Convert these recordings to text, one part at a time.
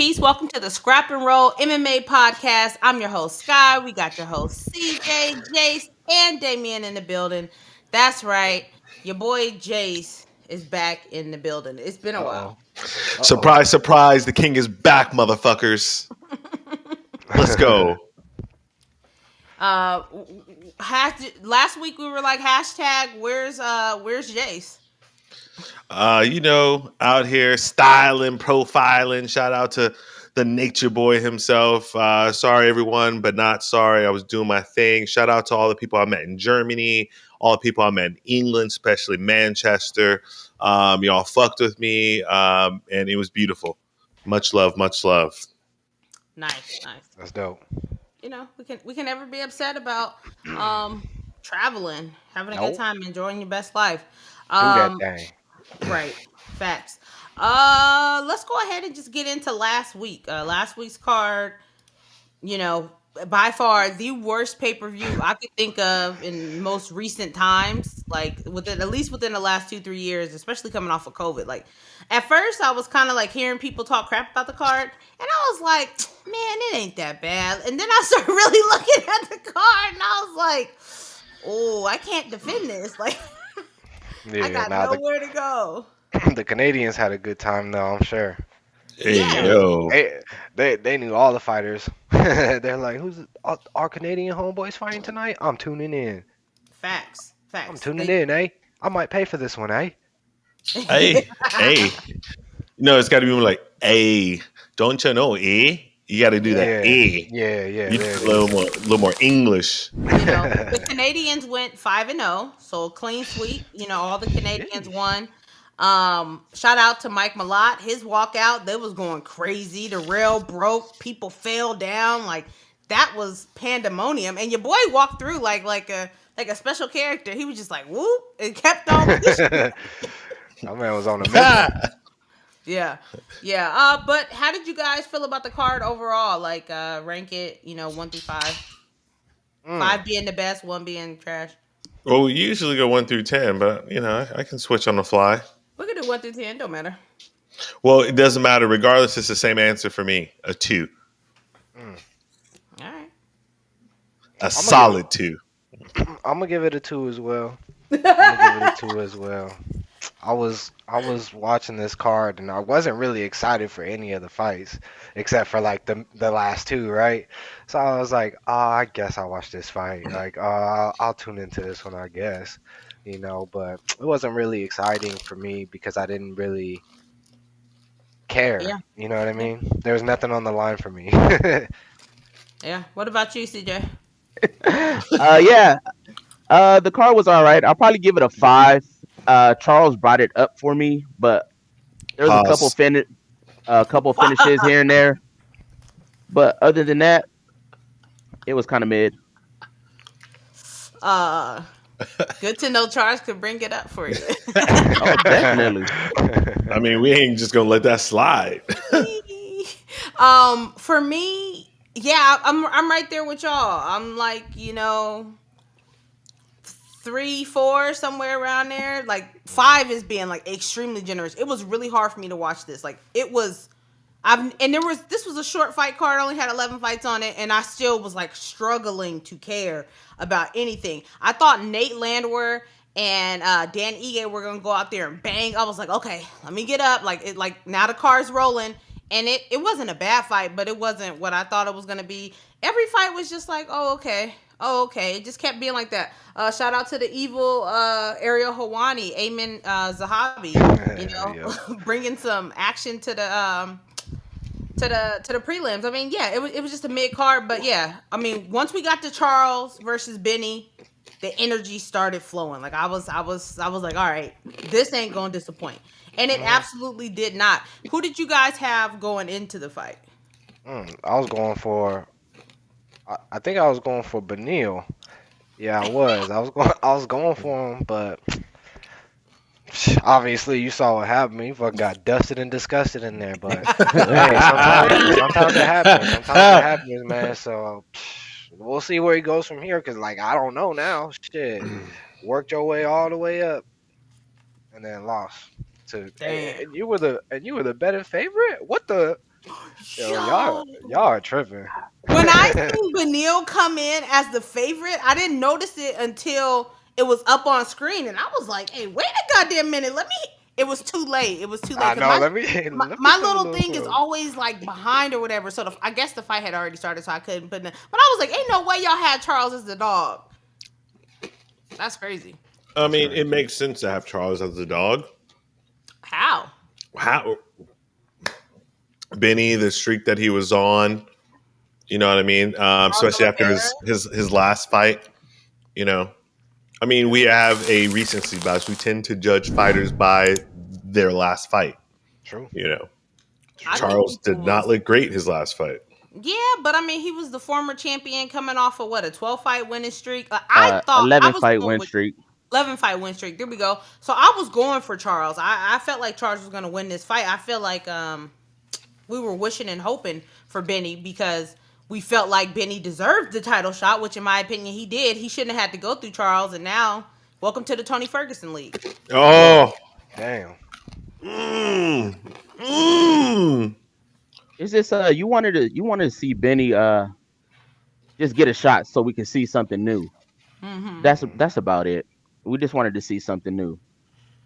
peace. Welcome to the Scrap and Roll MMA podcast. I'm your host, Sky. We got your host, CJ, Jace, and Damien in the building. That's right. Your boy, Jace, is back in the building. It's been a while. Surprise, surprise. The king is back, motherfuckers. Let's go. Last week we were like, hashtag, where's Jace? Out here styling, profiling. Shout out to the nature boy himself. Sorry, everyone, but not sorry. I was doing my thing. Shout out to all the people I met in Germany, all the people I met in England, especially Manchester. Y'all fucked with me, and it was beautiful. Much love, much love. Nice. That's dope. We can never be upset about traveling, having a good time, enjoying your best life. Do that thing. Right. Facts. Let's go ahead and just get into last week. Last week's card, by far the worst pay-per-view I could think of in most recent times, like at least within the last 2-3 years, especially coming off of COVID. Like at first I was kind of like hearing people talk crap about the card, and I was like, man, it ain't that bad. And then I started really looking at the card and I was like, oh, I can't defend this. Like I got nowhere to go. The Canadians had a good time though, I'm sure. Hey, yo. They knew all the fighters. They're like, who's our Canadian homeboys fighting tonight? I'm tuning in. Facts. I'm tuning in, eh? I might pay for this one, eh? Hey. It's got to be like, hey, don't you know, eh? You got to do that, eh? Yeah. You need a little more English. The Canadians went 5-0, so a clean sweep. All the Canadians won. Shout out to Mike Malott. His walkout, they was going crazy. The rail broke. People fell down. Like that was pandemonium. And your boy walked through like a special character. He was just like whoop and kept on pushing. That man was on the mission. Yeah. But how did you guys feel about the card overall? Like rank it, 1 through 5. 5 being the best, 1 being trash. Well, we usually go 1 through 10, but I can switch on the fly. We can do 1 through 10. Don't matter. Well, it doesn't matter. Regardless, it's the same answer for me. A 2. All right. A solid 2. I'm gonna give it a 2 as well. I was watching this card and I wasn't really excited for any of the fights except for like the last 2, right? So I was like, I guess I'll watch this fight. Like, I'll tune into this one, I guess. But it wasn't really exciting for me because I didn't really care. Yeah. You know what I mean? There was nothing on the line for me. Yeah. What about you, CJ? The card was all right. I'll probably give it a 5. Charles brought it up for me, but there was a couple finishes here and there. But other than that, it was kind of mid. Good to know Charles could bring it up for you. Oh, definitely. I mean, we ain't just gonna let that slide. For me, yeah, I'm right there with y'all. I'm like, 3, 4, somewhere around there. Like 5 is being like extremely generous. It was really hard for me to watch this. Like it was, this was a short fight card. I only had 11 fights on it, and I still was like struggling to care about anything. I thought Nate Landwehr and Dan Ige were gonna go out there and bang. I was like, okay, let me get up. Like now the car's rolling, and it wasn't a bad fight, but it wasn't what I thought it was gonna be. Every fight was just like, oh okay. It just kept being like that. Shout out to the evil Ariel Hawani, Amen Zahabi, bringing some action to the prelims. I mean, yeah, it was just a mid card, but yeah, I mean, once we got to Charles versus Benny, the energy started flowing. Like I was like, all right, this ain't gonna disappoint, and it absolutely did not. Who did you guys have going into the fight? I was going for. I think I was going for Beneil. Yeah, I was. I was going for him, but obviously you saw what happened. He fucking got dusted and disgusted in there. But hey, sometimes it happens. Sometimes it happens, man. So we'll see where he goes from here. Cause like I don't know now. Shit, worked your way all the way up, and then lost. And you were the better favorite. What the? Yo, Yo. y'all are tripping. When I seen Beneil come in as the favorite, I didn't notice it until it was up on screen, and I was like, "Hey, wait a goddamn minute! Let me." It was too late. It was too late I because know. Let me my, let me my feel a little little thing is something. always like behind or whatever. So I guess the fight had already started, so I couldn't put. But I was like, "Ain't no way y'all had Charles as the dog." That's crazy. I That's mean, it crazy. makes sense to have Charles as the dog. How? How Benny, the streak that he was on, you know what I mean? Charles Especially after Oliveira? his last fight, you know. I mean, we have a recency bias. We tend to judge fighters by their last fight. True. You know, I True. think Charles people did not was. look great his last fight. Yeah, but I mean, he was the former champion coming off of what, a 12 fight winning streak. I thought I 11 was fight going win with streak. 11 fight win streak. There we go. So I was going for Charles. I felt like Charles was going to win this fight. I feel like we were wishing and hoping for Benny because we felt like Benny deserved the title shot, which in my opinion he did. He shouldn't have had to go through Charles, and now welcome to the Tony Ferguson League. Yeah. Oh, Damn. mm, mm. It's just you wanted to see Benny just get a shot so we can see something new. Mm-hmm. That's about it. We just wanted to see something new.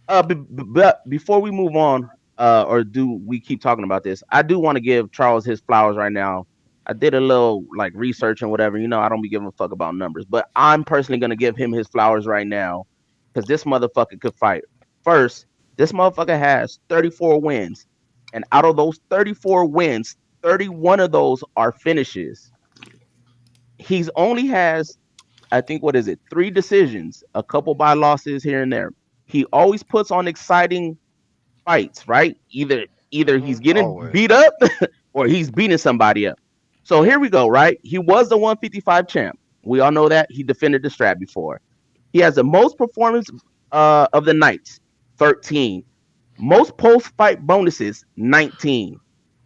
But before we move on, or do we keep talking about this? I do want to give Charles his flowers right now. I did a little like research and whatever. I don't be giving a fuck about numbers, but I'm personally gonna give him his flowers right now because this motherfucker could fight. First, this motherfucker has 34 wins, and out of those 34 wins, 31 of those are finishes. He's only has, I think, what is it, 3 decisions, a couple by losses here and there. He always puts on exciting fights, right? Either he's getting Always. beat up or he's beating somebody up. So Yep. here we go, right? He was the 155 champ. We all know that. He defended the strap before. He has the most performance of the nights, 13. Most post-fight bonuses, 19.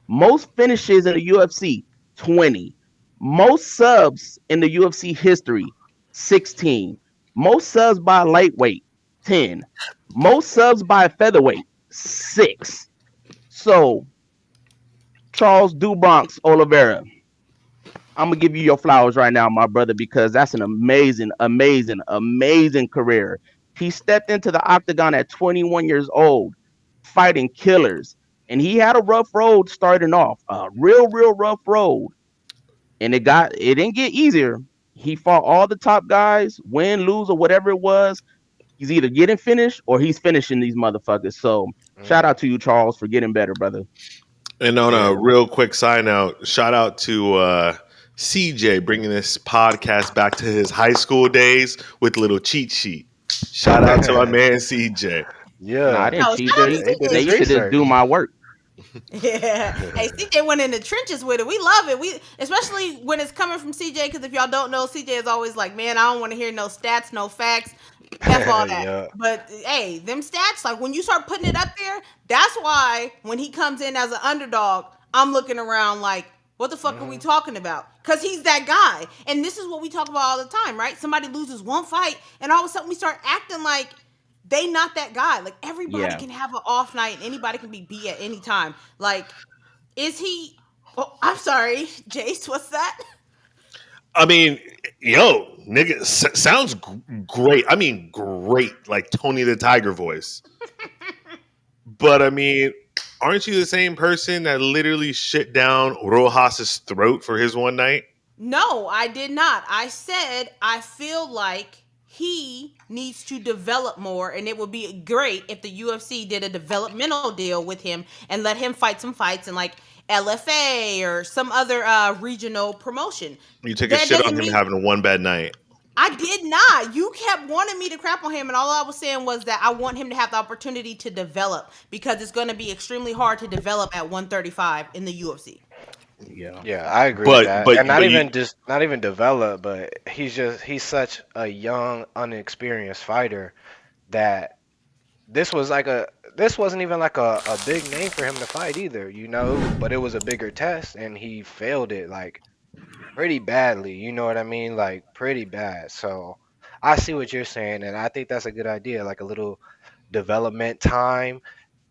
Most finishes in the UFC, 20. Most subs in the UFC history, 16. Most subs by lightweight, 10. Most subs by featherweight, 6. So, Charles Dubronx Oliveira, I'm gonna give you your flowers right now, my brother, because that's an amazing, amazing, amazing career. He stepped into the octagon at 21 years old, fighting killers, and he had a rough road starting off, a real rough road, and it didn't get easier. He fought all the top guys, win, lose, or whatever it was. He's either getting finished or he's finishing these motherfuckers. So, shout Hmm. out to you, Charles, for getting better, brother. And on a Yeah. real quick side note, shout out to CJ bringing this podcast back to his high school days with little cheat sheet. Shout out to my man CJ. No, I Yeah. didn't No, cheat. shout out to He did They his CJ. used to just research. do my work. Yeah. Hey, CJ went in the trenches with it. We love it. We especially when it's coming from CJ because if y'all don't know, CJ is always like, man, I don't want to hear no stats, no facts. F all that. Yeah. But hey, them stats, like when you start putting it up there, that's why when he comes in as an underdog, I'm looking around like, what the fuck are we Hmm. talking about? Because he's that guy. And this is what we talk about all the time, right? Somebody loses one fight, and all of a sudden we start acting like they not that guy. Like everybody Yeah. can have an off night and anybody can be beat at any time. Like, is he? Oh, I'm sorry, Jace. What's that? I mean, yo, nigga, sounds great. I mean, great, like Tony the Tiger voice. But I mean, aren't you the same person that literally shit down Rojas's throat for his one night? No, I did not. I said I feel like he needs to develop more, and it would be great if the UFC did a developmental deal with him and let him fight some fights in like LFA or some other regional promotion. You take a That shit doesn't on him mean having a one bad night. I did not. You kept wanting me to crap on him, and all I was saying was that I want him to have the opportunity to develop because it's going to be extremely hard to develop at 135 in the UFC. Yeah. Yeah, I agree with But that. but And not but you even just not even develop, but he's such a young, unexperienced fighter that this wasn't even like a big name for him to fight either, but it was a bigger test and he failed it like pretty badly, you know what I mean? Like pretty bad. So I see what you're saying and I think that's a good idea, like a little development time,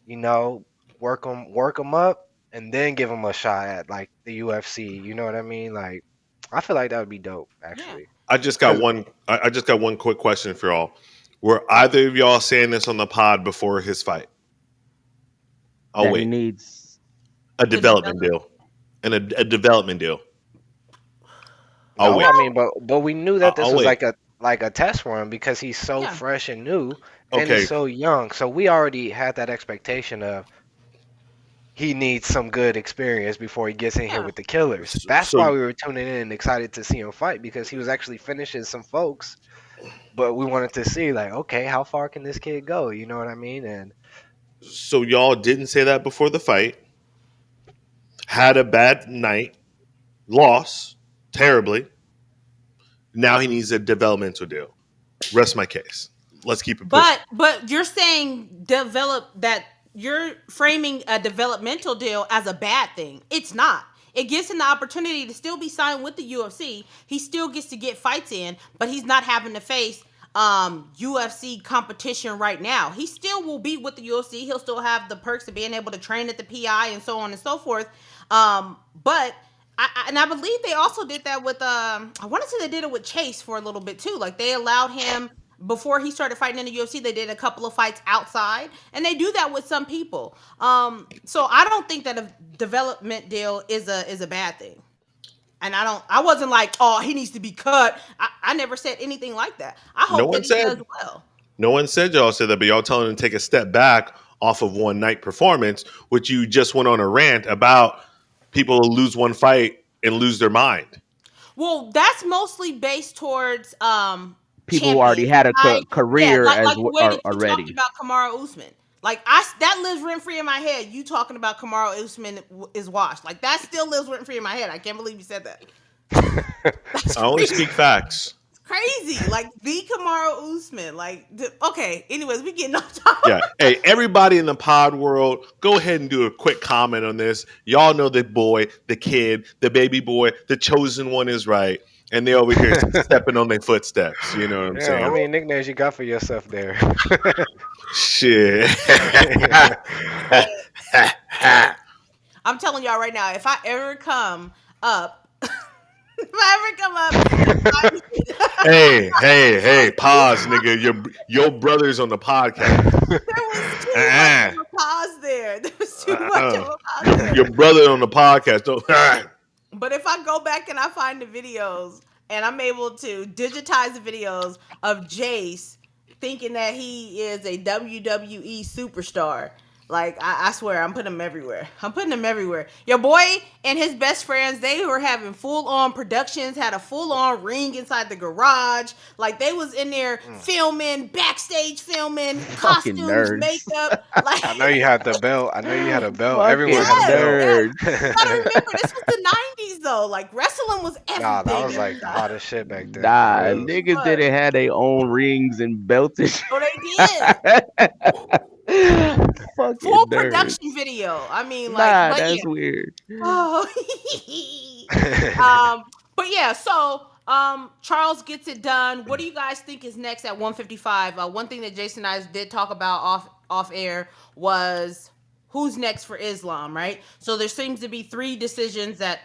you know, work him up and then give him a shot at like the UFC. You know what I mean? Like, I feel like that would be dope, Yeah. actually. I just got one. I just got one quick question for y'all. Were either of y'all saying this on the pod before his fight? I'll That he wait. needs. A To development develop. deal, and a development deal. I'll No, wait. I mean, but we knew that this I'll was wait. like a test for him because he's so Yeah. fresh and new, and he's Okay. so young. So we already had that expectation of he needs some good experience before he gets in here Yeah. with the killers. That's So why we were tuning in and excited to see him fight because he was actually finishing some folks. But we wanted to see like, okay, how far can this kid go? You know what I mean? And so y'all didn't say that before the fight. Had a bad night, lost terribly. Now he needs a developmental deal. Rest my case. Let's keep it pushing. But you're saying you're framing a developmental deal as a bad thing. It's not. It gives him the opportunity to still be signed with the UFC. He still gets to get fights in, but he's not having to face UFC competition right now. He still will be with the UFC. He'll still have the perks of being able to train at the PI and so on and so forth. But I believe they also did that with I want to say they did it with Chase for a little bit too. Like they allowed him before he started fighting in the UFC. They did a couple of fights outside, and they do that with some people. So I don't think that a development deal is a bad thing. And I wasn't like, oh, he needs to be cut. I never said anything like that. I No hope one that he does said. well. No one said y'all said that, but y'all telling him to take a step back off of one night performance, which you just went on a rant about people who lose one fight and lose their mind. Well, that's mostly based towards People who already champions. had a Like yeah, career like as the way that you talked already. about Kamaru Usman. Like that lives rent free in my head. You talking about Kamaru Usman is washed. Like that still lives rent free in my head. I can't believe you said that. That's I only crazy. speak facts. Crazy. Like the Kamaru Usman. Like okay. Anyways, we getting off topic. Yeah. Hey, everybody in the pod world, go ahead and do a quick comment on this. Y'all know the boy, the kid, the baby boy, the chosen one is right. And they over here stepping on their footsteps. You know what I'm yeah, how saying? many nicknames you got for yourself there? Shit. I'm telling y'all right now, if I ever come up, if I ever come up, hey, pause, nigga. Your brother's on the podcast. there was too much of a pause there. There was too much of a pause there. Your brother on the podcast. Don't. But if I go back and I find the videos and I'm able to digitize the videos of Jace thinking that he is a WWE superstar, like I swear I'm putting him everywhere. I'm putting him everywhere. Your boy and his best friends, they were having full on productions, had a full on ring inside the garage. Like they was in there filming, backstage filming, Fucking costumes, nerds. makeup. Like I know you had the belt. I know you had a belt. Fucking Everyone had a belt. yes. nerds. You gotta remember, this was the 90s though. Like wrestling was everything. Nah, that was at like the the time. hottest shit back then. Nah, For real. niggas didn't have their own rings and belts and Oh, they did. fucking Full nerds. production video. I mean, like, Nah, but that's yeah. weird. Oh. But yeah, so Charles gets it done. What do you guys think is next at 155? One thing that Jason and I did talk about off air was who's next for Islam, right? So there seems to be three options that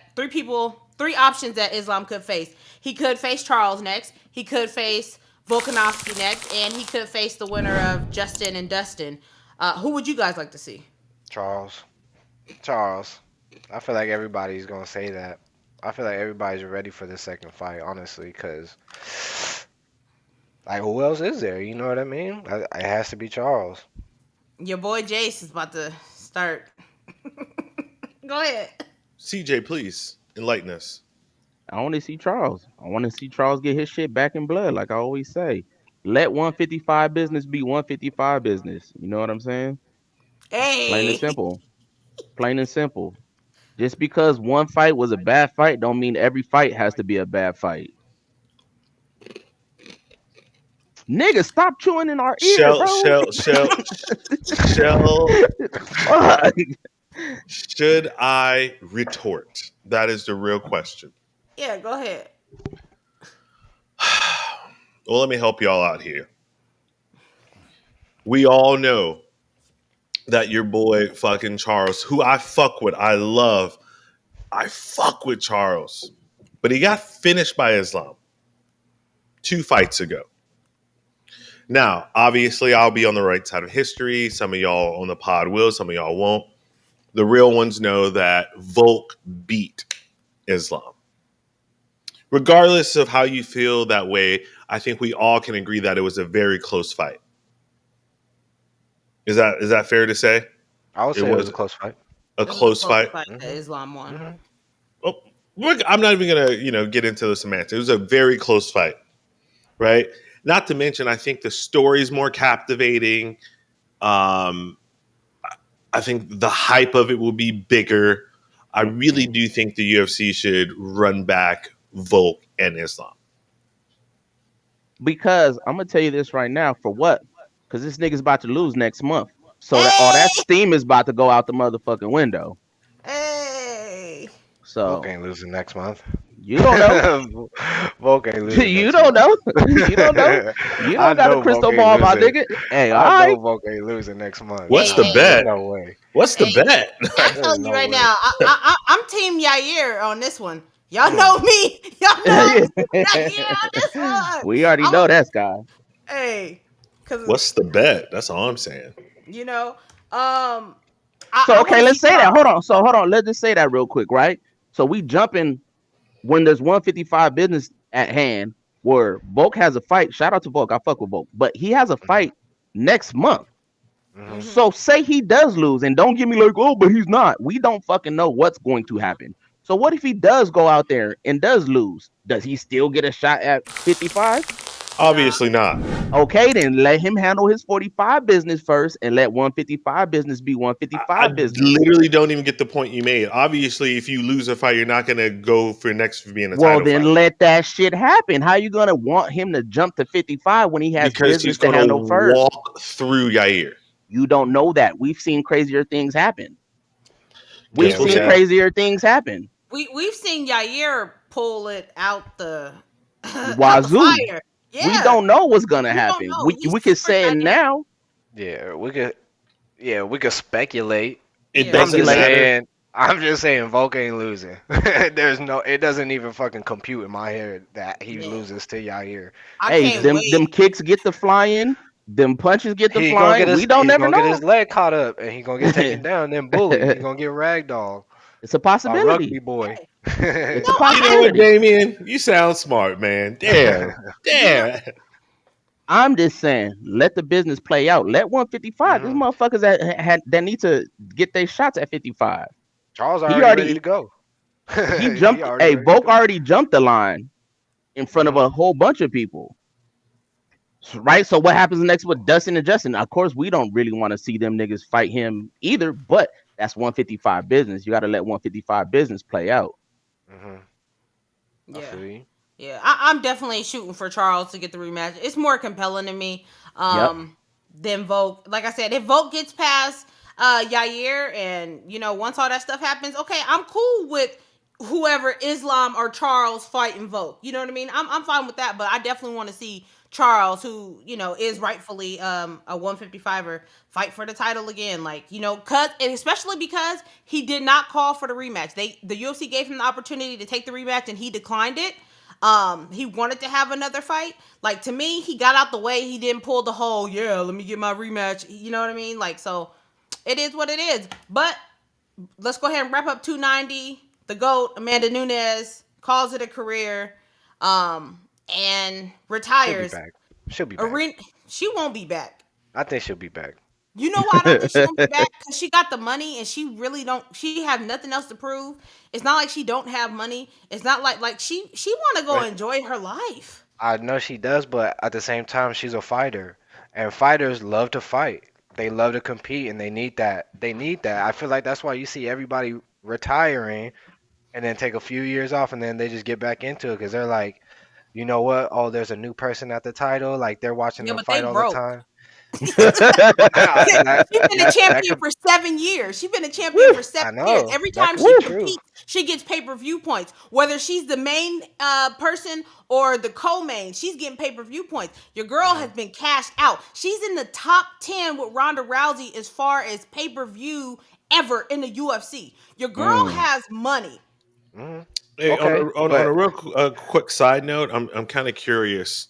Islam could face. He could face Charles next. He could face Volkanovski next, and he could face the winner of Justin and Dustin. Who would you guys like to see? Charles. I feel like everybody's gonna say that. I feel like everybody's ready for the second fight, honestly, because like who else is there? You know what I mean? It has to be Charles. Your boy Jace is about to start. Go ahead. CJ, please enlighten us. I want to see Charles. I want to see Charles get his shit back in blood, like I always say. Let 155 business be 155 business. You know what I'm saying? Plain and Hey. simple. Plain and simple. Just because one fight was a bad fight, don't mean every fight has to be a bad fight. Nigga, stop chewing in our ear, Shell, bro. shell, shell, shell. Fuck. Should I retort? That is the real question. Yeah, go ahead. Well, let me help y'all out here. We all know that your boy fucking Charles, who I fuck with, I fuck with Charles, but he got finished by Islam 2 fights ago. Now, obviously, I'll be on the right side of history. Some of y'all on the pod will, some of y'all won't. The real ones know that Volk beat Islam. Regardless of how you feel that way, I think we all can agree that it was a very close fight. Is that fair to say? I would say it was a close fight. A close fight. That Islam won. Mm-hmm. Oh, I'm not even gonna get into the semantics. It was a very close fight, right? Not to mention, I think the story is more captivating. I think the hype of it will be bigger. I really do think the UFC should run back Volk and Islam. Because I'm gonna tell you this right now. For what? Because this nigga's about to lose next month. So that all that steam is about to go out the motherfucking window. Hey. So Volk ain't losing next month. You don't know. Volk ain't losing. You don't know. You don't know. You don't got a crystal ball, my nigga. Hey, all right. I know Volk ain't losing next month. What's the bet? No way. What's the bet? I'm telling you right now, I'm Team Yair on this one. Y'all know me. Y'all know Yair on this one. We already know that guy. Hey. What's the bet? That's all I'm saying. You know, okay, let's say that. Hold on. Let's just say that real quick, right? So we jumping when there's 155 business at hand where Volk has a fight. Shout out to Volk. I fuck with Volk. But he has a fight next month. Mm-hmm. So say he does lose, and don't get me like, oh, but he's not. We don't fucking know what's going to happen. So what if he does go out there and does lose? Does he still get a shot at 55? Obviously not. Okay, then let him handle his 45 business first and let 155 business be 155 business. I literally don't even get the point you made. Obviously, if you lose a fight, you're not going to go for next for being a title then fight. Let that shit happen. How you going to want him to jump to 55 when he has because business to handle first? Walk through Yair. You don't know that. We've seen crazier things happen. We've seen crazier things happen. We've seen Yair pull it out the wazoo. Out the fire. Yeah. We don't know what's gonna happen. We can say it now. Yeah, we could speculate. It doesn't matter. I'm just saying Volk ain't losing. It doesn't even fucking compute in my head that he loses to Yair. Hey, them kicks get the flying, them punches get the flying. We don't never know. He's gonna get his leg caught up and he's gonna get taken down, then bullied. He's gonna get ragdolled. It's a possibility. Rugby boy. It's a possibility. You know what, Damien? You sound smart, man. Damn. I'm just saying, let the business play out. Let 155. These motherfuckers that need to get their shots at 55. Charles already ready to go. He jumped. Volk already jumped the line in front of a whole bunch of people. Right? So what happens next with Dustin and Justin? Of course, we don't really want to see them niggas fight him either, but that's 155 business. You got to let 155 business play out. Yeah. Yeah, I'm definitely shooting for Charles to get the rematch. It's more compelling to me than Volk. Like I said, if Volk gets past Yair and, once all that stuff happens, okay, I'm cool with whoever Islam or Charles fighting Volk. You know what I mean? I'm fine with that, but I definitely want to see Charles, who, is rightfully a 155er, fight for the title again. And especially because he did not call for the rematch. The UFC gave him the opportunity to take the rematch and he declined it. He wanted to have another fight. To me, he got out the way. He didn't pull the whole, let me get my rematch. You know what I mean? So it is what it is. But let's go ahead and wrap up 290. The GOAT, Amanda Nunes, calls it a career, and retires. She'll be back. She won't be back. I think she'll be back. You know why I don't think she won't be back? Because she got the money and she really don't. She have nothing else to prove. It's not like she don't have money. It's not like she want to go enjoy her life. I know she does, but at the same time, she's a fighter, and fighters love to fight. They love to compete, and they need that. I feel like that's why you see everybody retiring, and then take a few years off, and then they just get back into it because they're like, you know what? Oh, there's a new person at the title. Like they're watching them fight all the time. She's been a champion Could, for 7 years. She's been a champion for I 7 years. know Every that time could she be true. competes, she gets pay-per-view points. Whether she's the main person or the co-main, she's getting pay-per-view points. Your girl has been cashed out. She's in the top 10 with Ronda Rousey as far as pay-per-view ever in the UFC. Your girl has money. Mm. Hey, Okay, on but a real quick side note, I'm kind of curious.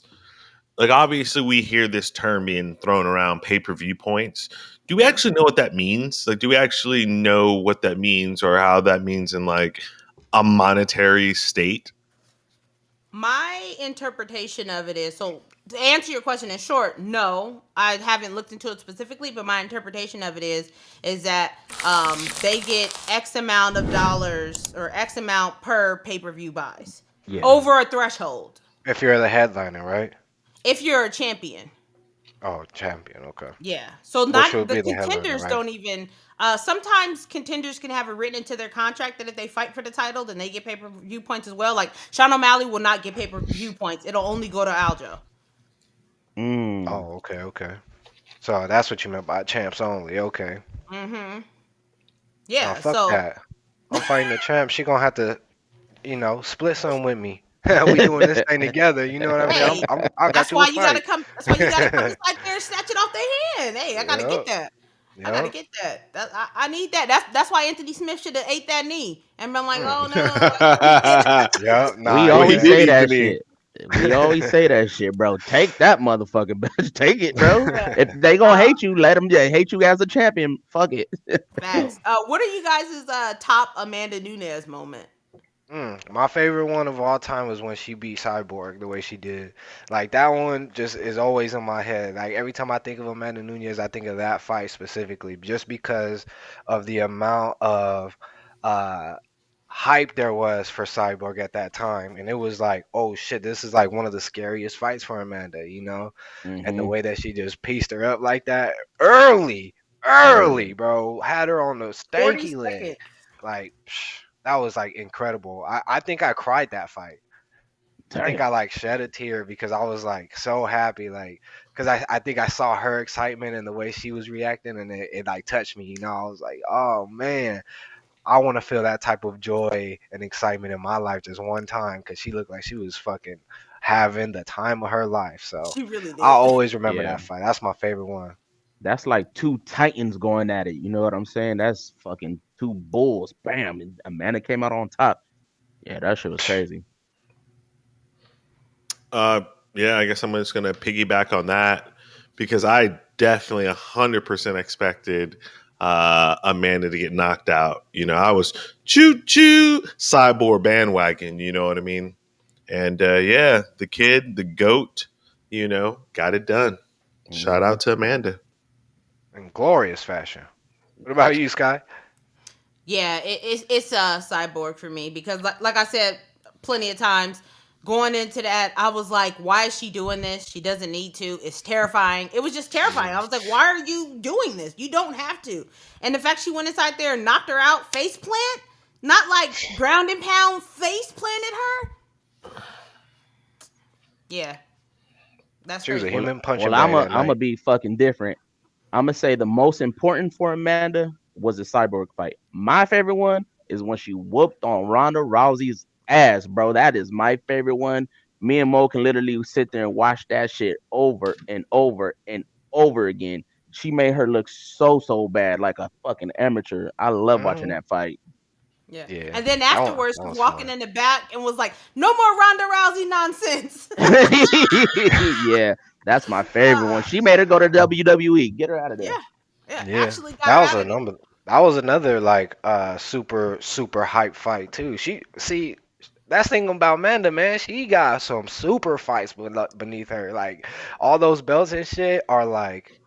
Like, obviously, we hear this term being thrown around, pay-per-view points. Do we actually know what that means? Like, do we actually know what that means or how that means in like a monetary state? My interpretation of it is, so to answer your question in short, no, I haven't looked into it specifically, but my interpretation of it is that they get X amount of dollars or X amount per pay-per-view buys Yeah. over a threshold if you're the headliner, right? if you're a champion. Oh, champion. Okay. Yeah. So Which not would the be the headliner, contenders right? don't even sometimes contenders can have it written into their contract that if they fight for the title, then they get pay-per-view points as well. Like Sean O'Malley will not get pay-per-view points. It'll only go to Aljo. Oh, okay, okay. So that's what you meant by champs only. Okay. Mm-hmm. Oh, Yeah. fuck So that. I'm fighting the champ. She gonna have to, split some with me. We doing this thing together. You know what I mean? hey, I got that's you a why you gotta fight. come. That's why you gotta come inside there and snatch it off their hand. Hey, I gotta get Yep. that. I gotta Yep. get that. I need that. That's why Anthony Smith should have ate that knee and been like, oh no. Yep. Nah, We he Well, he always did did. say eat the that knee. shit. We always say that shit, bro. Take that motherfucking bitch. Take it, bro. Yeah. If they gonna hate you, let them hate you as a champion. Fuck it. Facts. What are you guys' top Amanda Nunes moment? My favorite one of all time was when she beat Cyborg the way she did. Like that one just is always in my head. Like every time I think of Amanda Nunes, I think of that fight specifically, just because of the amount of uh hype there was for Cyborg at that time, and it was like, oh shit, this is like one of the scariest fights for Amanda. And the Mm-hmm. way that she just pieced her up like that early, bro, had her on the 40 stanky leg, seconds. like that was like incredible. I think I cried that fight. I think Damn. I like shed a tear because I was like so happy, like because I think I saw her excitement and the way she was reacting, and it like touched me. I was like, oh man, I want to feel that type of joy and excitement in my life just one time, because she looked like she was fucking having the time of her life. So She really I'll did. always remember Yeah. that fight. That's my favorite one. That's like two titans going at it. You know what I'm saying? That's fucking two bulls. Bam. And Amanda came out on top. Yeah, that shit was crazy. Yeah, I guess I'm just gonna piggyback on that because I definitely 100% expected Amanda to get knocked out. I was choo choo cyborg bandwagon. You know what I mean? And yeah, the kid, the goat, got it done. Shout out to Amanda. In glorious fashion. What about you, Sky? Yeah, it's a Cyborg for me because like I said plenty of times going into that, I was like, why is she doing this? She doesn't need to. It's terrifying. It was just terrifying. I was like, why are you doing this? You don't have to. And the fact she went inside there and knocked her out face plant, not like ground and pound face planted her. Yeah. That's She was a crazy. human punching Well, bag that I'm night. gonna be fucking different. I'm gonna say the most important for Amanda was the Cyborg fight. My favorite one is when she whooped on Ronda Rousey's ass, bro. That is my favorite one. Me and Mo can literally sit there and watch that shit over and over and over again. She made her look so bad, like a fucking amateur. I love watching Mhm. that fight. Yeah. Yeah, And then that afterwards, that she was was walking fun. in the back and was like, no more Ronda Rousey nonsense. Yeah, that's my favorite one. She made her go to WWE. Get her out of there. Yeah. Yeah. Yeah, Actually got that her was out a of there. number. That was another like super hype fight too. She see that's the thing about Amanda, man. She got some super fights beneath her. Like all those belts and shit are like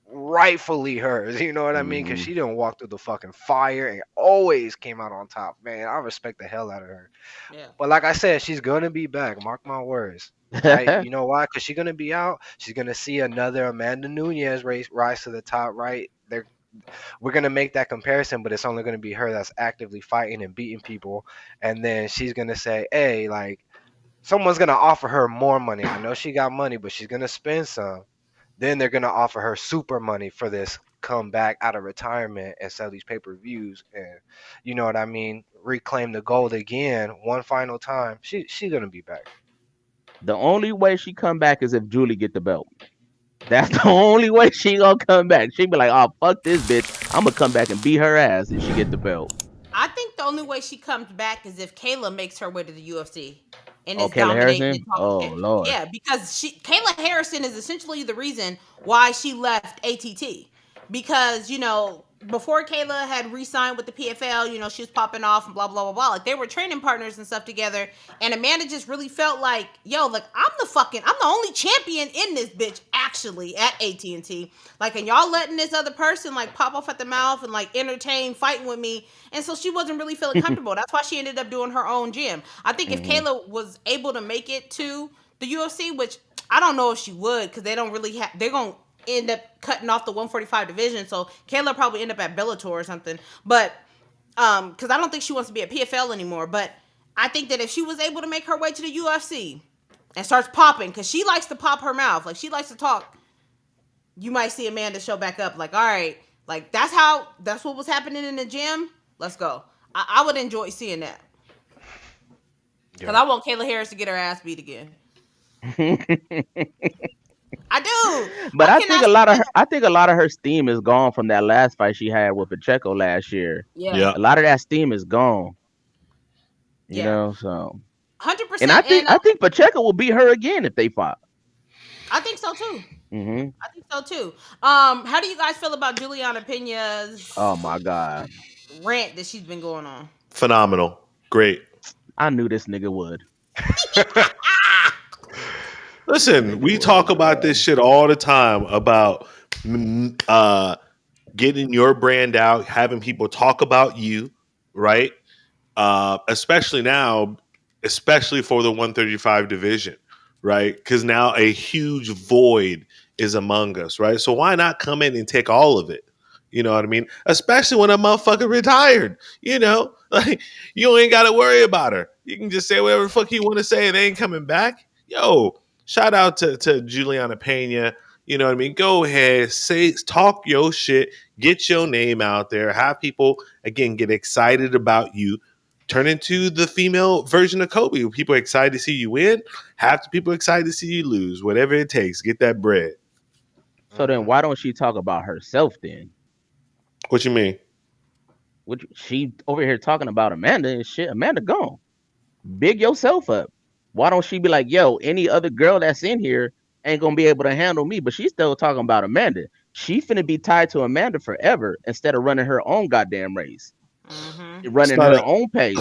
rightfully hers. You know what I mean? Because Mhm. she didn't walk through the fucking fire and always came out on top. Man, I respect the hell out of her. Yeah. But like I said, she's gonna be back. Mark my words. Right? You know why? Because she's gonna be out. She's gonna see another Amanda Nunes rise to the top. Right? We're gonna make that comparison, but it's only gonna be her that's actively fighting and beating people. And then she's gonna say, "Hey, like someone's gonna offer her more money. I know she got money, but she's gonna spend some." Then they're gonna offer her super money for this comeback out of retirement and sell these pay-per-views, and you know what I mean, reclaim the gold again one final time. She's gonna be back. The only way she come back is if Julie get the belt. That's the only way she gonna come back. She be like, "Oh fuck this bitch, I'm gonna come back and beat her ass if she get the belt." I think the only way she comes back is if Kayla makes her way to the UFC and Oh, is Kayla dominating and Harrison. talking Oh shit. Lord. Yeah, because Kayla Harrison is essentially the reason why she left ATT. Because, before Kayla had re-signed with the PFL, she was popping off and blah, blah, blah, blah. Like, they were training partners and stuff together. And Amanda just really felt like, I'm the only champion in this bitch, actually, at AT&T. Like, and y'all letting this other person, like, pop off at the mouth and, like, entertain fighting with me. And so she wasn't really feeling comfortable. That's why she ended up doing her own gym. I think if Kayla was able to make it to the UFC, which I don't know if she would, because they don't really have, they're going to end up cutting off the 145 division. So Kayla probably end up at Bellator or something. But, because I don't think she wants to be at PFL anymore. But I think that if she was able to make her way to the UFC and starts popping, because she likes to pop her mouth, like she likes to talk, you might see Amanda show back up. Like, all right, like that's what was happening in the gym. Let's go. I would enjoy seeing that. Because I want Kayla Harris to get her ass beat again. I do. But I think a lot of her steam is gone from that last fight she had with Pacheco last year. Yeah. A lot of that steam is gone. You Yeah. know, so 100%. and I think Pacheco will beat her again if they fight. I think so too. Mm-hmm. I think so too. How do you guys feel about Juliana Pena's Oh my god, rant that she's been going on? Phenomenal. Great. I knew this nigga would. Listen, we talk about this shit all the time about getting your brand out, having people talk about you, right? Especially now, especially for the 135 division, right? Because now a huge void is among us, right? So why not come in and take all of it? You know what I mean? Especially when a motherfucker retired, like you ain't got to worry about her. You can just say whatever the fuck you want to say. They ain't coming back. Yo, shout out to Juliana Pena. You know what I mean? Go ahead, talk your shit, get your name out there, have people again get excited about you. Turn into the female version of Kobe. People are excited to see you win. Half the people excited to see you lose. Whatever it takes, get that bread. So then, why don't she talk about herself then? What you mean? She over here talking about Amanda and shit. Amanda gone. Big yourself up. Why don't she be like, yo, any other girl that's in here ain't gonna be able to handle me? But she's still talking about Amanda. She finna be tied to Amanda forever instead of running her own goddamn race. Running her own pace.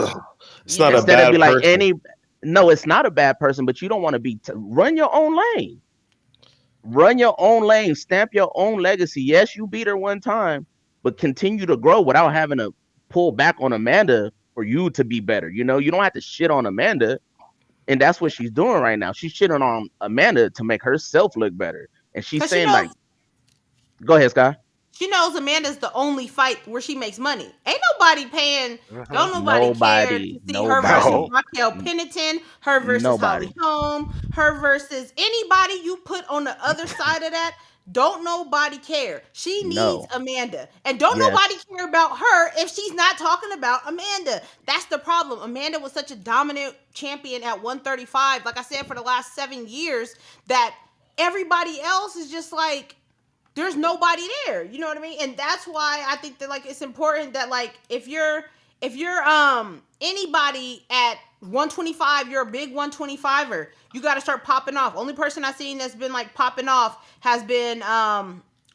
It's not instead a bad of be like person. No, it's not a bad person, but you don't want to be run your own lane. Run your own lane, stamp your own legacy. Yes, you beat her one time, but continue to grow without having to pull back on Amanda for you to be better. You don't have to shit on Amanda. And that's what she's doing right now. She's shitting on Amanda to make herself look better. And she's saying, like, go ahead, Sky. She knows Amanda's the only fight where she makes money. Ain't nobody paying. Don't nobody care to see her versus Raquel Pennington, her versus Holly Holm, her versus anybody you put on the other side of that. Don't nobody care. She needs Amanda. And don't nobody care about her if she's not talking about Amanda. That's the problem. Amanda was such a dominant champion at 135, like I said, for the last 7 years, that everybody else is just like, there's nobody there. You know what I mean? And that's why I think that, like, it's important that, like, if you're anybody at 125, you're a big 125er, you got to start popping off. Only person I've seen that's been like popping off has been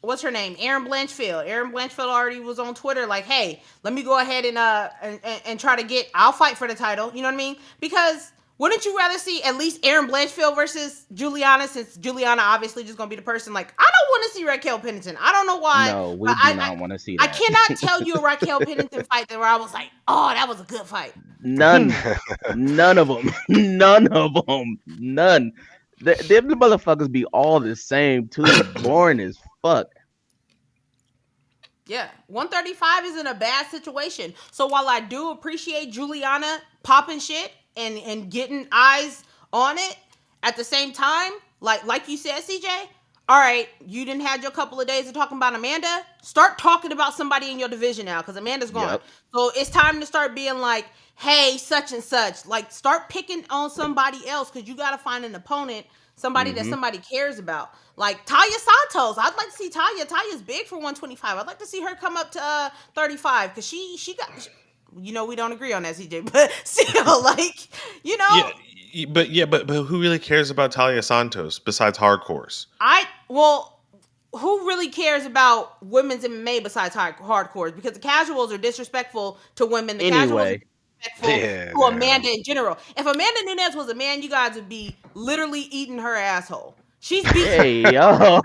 what's her name? Erin Blanchfield. Erin Blanchfield already was on Twitter like, hey, let me go ahead and try to I'll fight for the title. You know what I mean? Because wouldn't you rather see at least Erin Blanchfield versus Juliana, since Juliana obviously just going to be the person, like, I don't want to see Raquel Pennington. I don't know why. No, we do not want to see that. I cannot tell you a Raquel Pennington fight where I was like, oh, that was a good fight. None of them. None of them. None. Them motherfuckers be all the same, too. Boring as fuck. Yeah, 135 is in a bad situation. So while I do appreciate Juliana popping shit and getting eyes on it, at the same time, like you said, CJ, all right, you didn't had your couple of days of talking about Amanda. Start talking about somebody in your division now, because Amanda's gone. Yep. So it's time to start being like, hey, such and such. Like, start picking on somebody else, because you got to find an opponent, somebody that somebody cares about. Like Talia Santos. I'd like to see Talia. Talia's big for 125. I'd like to see her come up to 35, because she got... You know, we don't agree on that, CJ, but still, like, you know... But who really cares about Talia Santos besides hardcores? Who really cares about women's MMA besides hardcores? Because the casuals are disrespectful to women. The casuals are disrespectful to Amanda in general. If Amanda Nunes was a man, you guys would be literally eating her asshole. She's beating Hey yo,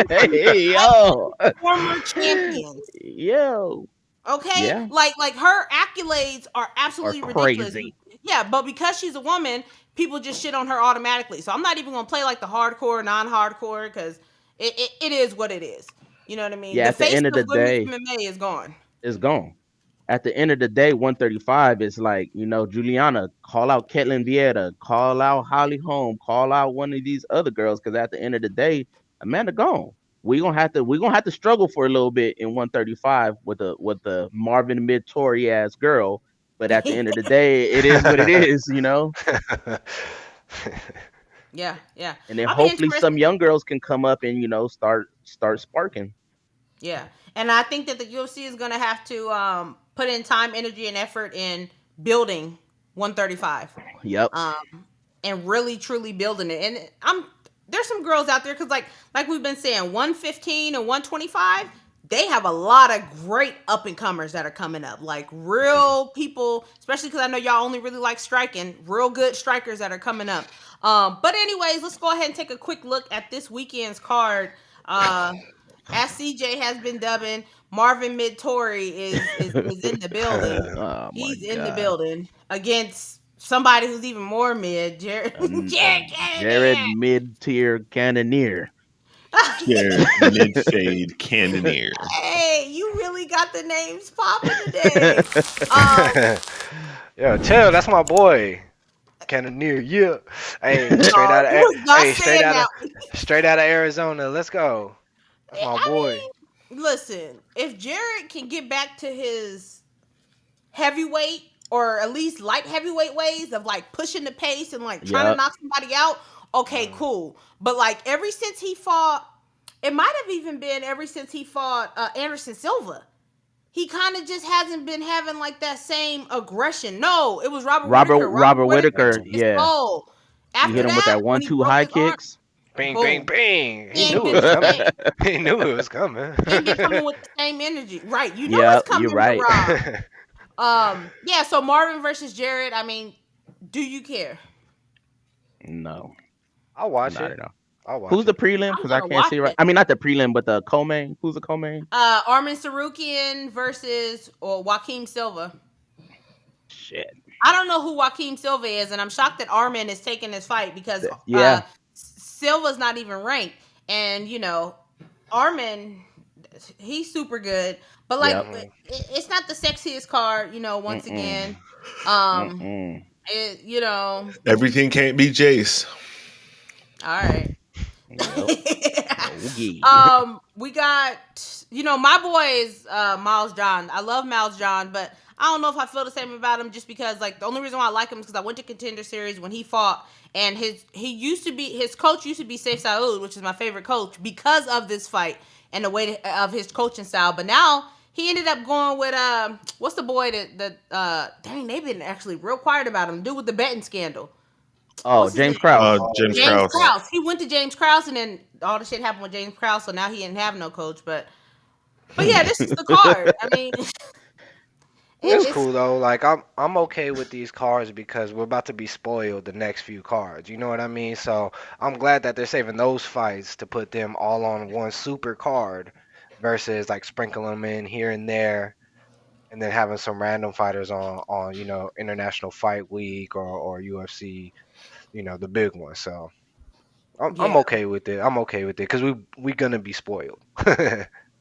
hey yo, former champions. Yo. Okay, Yeah. like her accolades are absolutely ridiculous. Crazy. Yeah, but because she's a woman, people just shit on her automatically. So I'm not even gonna play like the hardcore, non-hardcore, because it is what it is. You know what I mean? Yeah, at the end of the day, MMA is gone. It's gone. At the end of the day, 135 is like, Juliana, call out Ketlin Vieira, call out Holly Holm, call out one of these other girls, because at the end of the day, Amanda gone. We're gonna have to struggle for a little bit in 135 with the Marvin Vettori ass girl. But at the end of the day, it is what it is, Yeah. And then hopefully some young girls can come up and start sparking. Yeah, and I think that the UFC is gonna have to put in time, energy, and effort in building 135. Yep. And really truly building it. And there's some girls out there, because like we've been saying, 115 and 125. They have a lot of great up-and-comers that are coming up. Like, real people, especially because I know y'all only really like striking, real good strikers that are coming up. But anyways, let's go ahead and take a quick look at this weekend's card. As CJ has been dubbing, Marvin Vettori is in the building. Oh, He's in the building against somebody who's even more mid, Jared mid-tier Cannonier. Mid-fade Cannonier. Hey, you really got the names popping today. Yo, chill, that's my boy. Cannonier, yeah. Hey, straight out of Arizona. Let's go. That's my boy. Listen, if Jared can get back to his heavyweight, or at least light heavyweight ways of like pushing the pace and like trying to knock somebody out, okay, cool. But like ever since he fought, it might have even been ever since he fought Anderson Silva, he kind of just hasn't been having like that same aggression. No, it was Robert Whittaker. Yeah. After you hit him with that 1-2 high kicks. Bing, bing, bing. He knew it was coming. He knew it was coming. He be coming with the same energy. Right. You know it's coming. You're right. Yeah, so Marvin versus Jared. I mean, do you care? No. I'll watch Not it. at all. I'll watch Who's the it. prelim? Because I can't see right. I mean, not the prelim, but the co-main. Who's the co-main? Armin Sarukian versus Joaquim Silva. Shit. I don't know who Joaquim Silva is, and I'm shocked that Armin is taking this fight, because Silva's not even ranked. And, Armin, he's super good. But, like, it's not the sexiest card, once again. Everything can't be Jace. All right. We got, my boy is Miles John. I love Miles John, but I don't know if I feel the same about him, just because like the only reason why I like him is because I went to Contender Series when he fought, and his coach used to be Saif Saud, which is my favorite coach, because of this fight and the way of his coaching style. But now he ended up going with what's the boy that dang, they've been actually real quiet about him, dude with the betting scandal. Oh, James Krause. James Krause. He went to James Krause, and then all the shit happened with James Krause, so now he didn't have no coach. But yeah, this is the card. I mean, it's cool though. Like I'm okay with these cards because we're about to be spoiled the next few cards. You know what I mean? So I'm glad that they're saving those fights to put them all on one super card versus like sprinkling them in here and there, and then having some random fighters on International Fight Week or UFC, the big one. So I'm okay with it. I'm okay with it because we gonna be spoiled.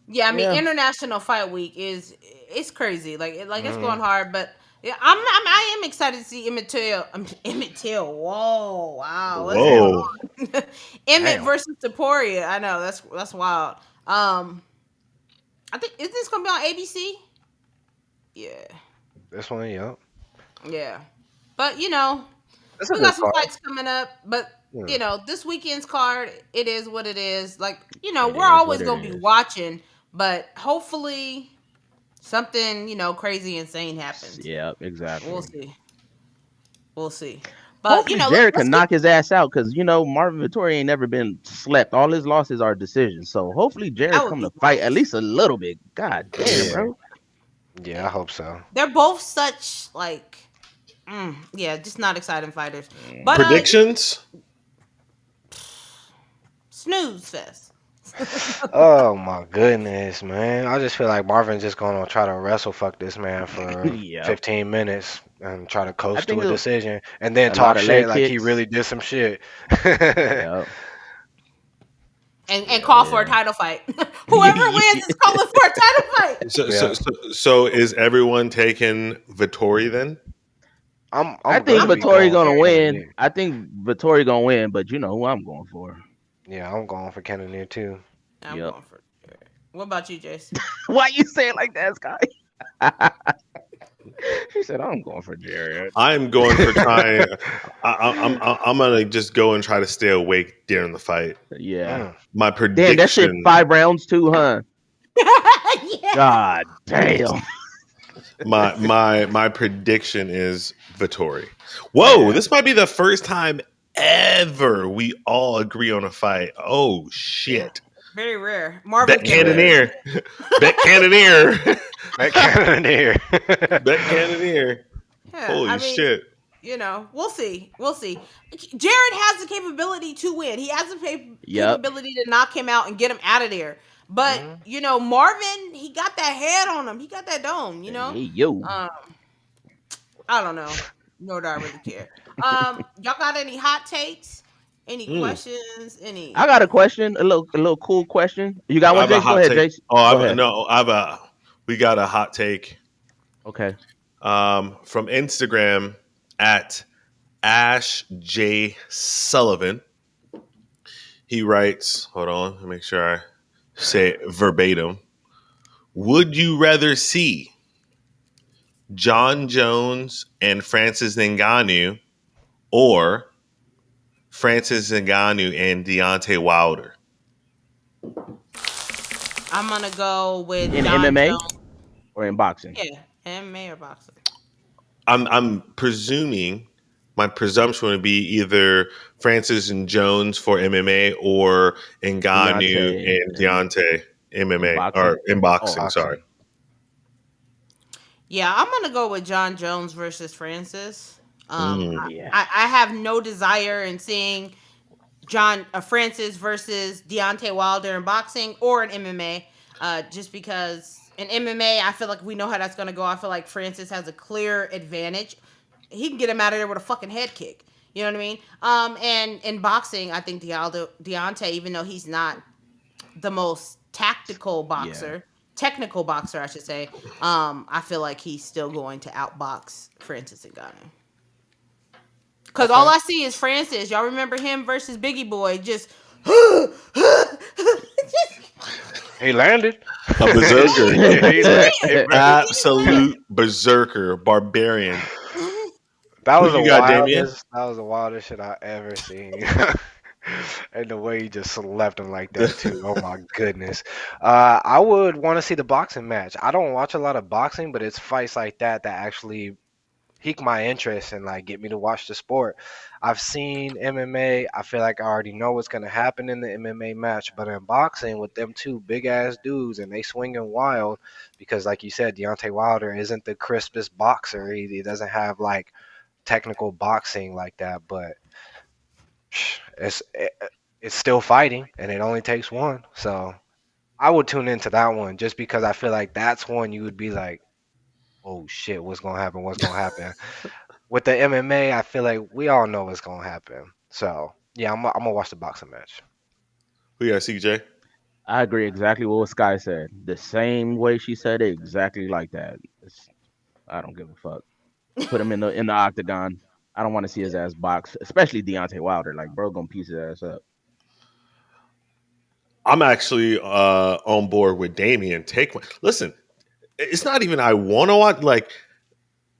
Yeah, I mean, International Fight Week it's crazy. Like it's going hard, but Yeah, I am excited to see Emmett Till. Emmett Till. Whoa, wow, what's going Whoa. on? Emmett Damn. versus Taporia. I know that's wild. I think is this gonna be on ABC? Yeah, This one, yep. yeah. But you know, That's a we good got some card. fights coming up. But Yeah. you know, this weekend's card, it is what it is. Like you know, It we're is always what it gonna be is. watching, but hopefully something crazy, insane happens. Yeah, exactly. We'll see. We'll see. But Hopefully Jared let's can knock his ass out because Marvin Vettori ain't never been slept. All his losses are decisions. So hopefully that Jared would come be to fight nice. at least a little bit. God damn, Yeah. bro. Yeah, I hope so. They're both such like, just not exciting fighters. But Predictions? snooze fest. Oh my goodness, man. I just feel like Marvin's just gonna try to wrestle fuck this man for Yep. 15 minutes and try to I coast think to a it'll- decision and then a talk lot of leg shit like he kicks. really did some shit. Yep. And call for a title fight. Whoever wins is calling for a title fight. So is everyone taking Vettori then? I think gonna be Vettori going gonna for win. Cannonier. I think Vettori gonna win, but you know who I'm going for. Yeah, I'm going for Cannonier too. I'm Yep. going for it. What about you, Jace? Why you say it like that, Sky? He said, "I'm going for Jared." I'm going for trying. I'm gonna just go and try to stay awake during the fight. Yeah. My Damn, that shit prediction. 5 rounds too, huh? Yeah. God damn. My prediction is Vettori. Whoa, Yeah. this might be the first time ever we all agree on a fight. Oh shit! Very rare. Marvin Bet Cannonier. Bet Cannonier. That Cannonier. Bet Cannonier. Yeah, Holy I mean, shit! we'll see. We'll see. Jared has the capability to win. He has the capability to knock him out and get him out of there. But Marvin, he got that head on him. He got that dome. Hey, yo. I don't know. Nor do I really care. Y'all got any hot takes? Any questions? Any? I got a question, a little cool question. You got I one, have a Jace? Go hot ahead, take. Jace. Oh, Go ahead. we got a hot take. Okay. From Instagram at Ash J Sullivan. He writes, hold on, let me make sure I say it verbatim. Would you rather see Jon Jones and Francis Ngannou or Francis Ngannou and Deontay Wilder? I'm gonna go with In Jon MMA Jones. or in boxing? Yeah, MMA or boxing. I'm presuming my presumption would be either Francis and Jones for MMA or Ngannou Deontay and Deontay MMA boxing? or in boxing. Boxing. Sorry. Yeah, I'm gonna go with Jon Jones versus Francis. Yeah. I have no desire in seeing Francis versus Deontay Wilder in boxing or in MMA. Just because in MMA, I feel like we know how that's gonna go. I feel like Francis has a clear advantage. He can get him out of there with a fucking head kick. You know what I mean? And in boxing, I think Deontay, even though he's not the most technical boxer, I should say, I feel like he's still going to outbox Francis Ngannou. Because all I see is Francis. Y'all remember him versus Biggie Boy? Just He landed. A berserker. He landed. Absolute berserker, barbarian. That was Who the you got, Damien? wildest. That was the wildest shit I ever seen. And the way he just slept him like that too. Oh my goodness. I would want to see the boxing match. I don't watch a lot of boxing, but it's fights like that that actually pique my interest and like get me to watch the sport. I've seen MMA. I feel like I already know what's gonna happen in the MMA match, but in boxing with them two big ass dudes and they swinging wild because, like you said, Deontay Wilder isn't the crispest boxer. He doesn't have like technical boxing like that, but it's still fighting, and it only takes one. So I would tune into that one just because I feel like that's one you would be like, oh shit, what's gonna happen? What's gonna happen? With the MMA, I feel like we all know what's gonna happen. So yeah, I'm gonna watch the boxing match. Who you got, CJ? I agree exactly what Sky said. The same way she said it, exactly like that. I don't give a fuck. put him in the octagon. I don't want to see his ass box, especially Deontay Wilder. Like, bro, gonna piece his ass up. I'm actually on board with Damian. Listen, it's not even I want to watch. Like,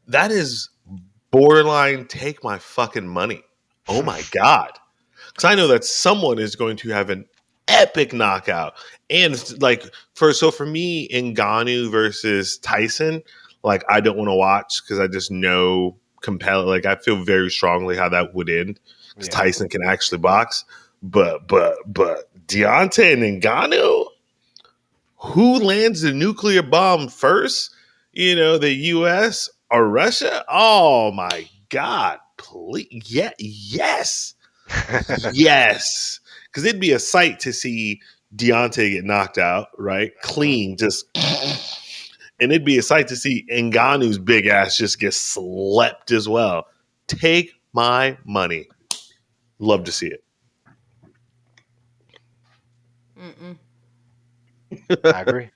that is borderline take my fucking money. Oh my God. Because I know that someone is going to have an epic knockout. And like, for me, Ngannou versus Tyson, like, I don't want to watch because I just know like, I feel very strongly how that would end because Tyson can actually box. But Deontay and Ngannou, who lands the nuclear bomb first? You know, the U.S. or Russia? Oh my God! Please, yes, yes. Because it'd be a sight to see Deontay get knocked out, right? Clean, just, and it'd be a sight to see Ngannou's big ass just get slept as well. Take my money. Love to see it. I agree.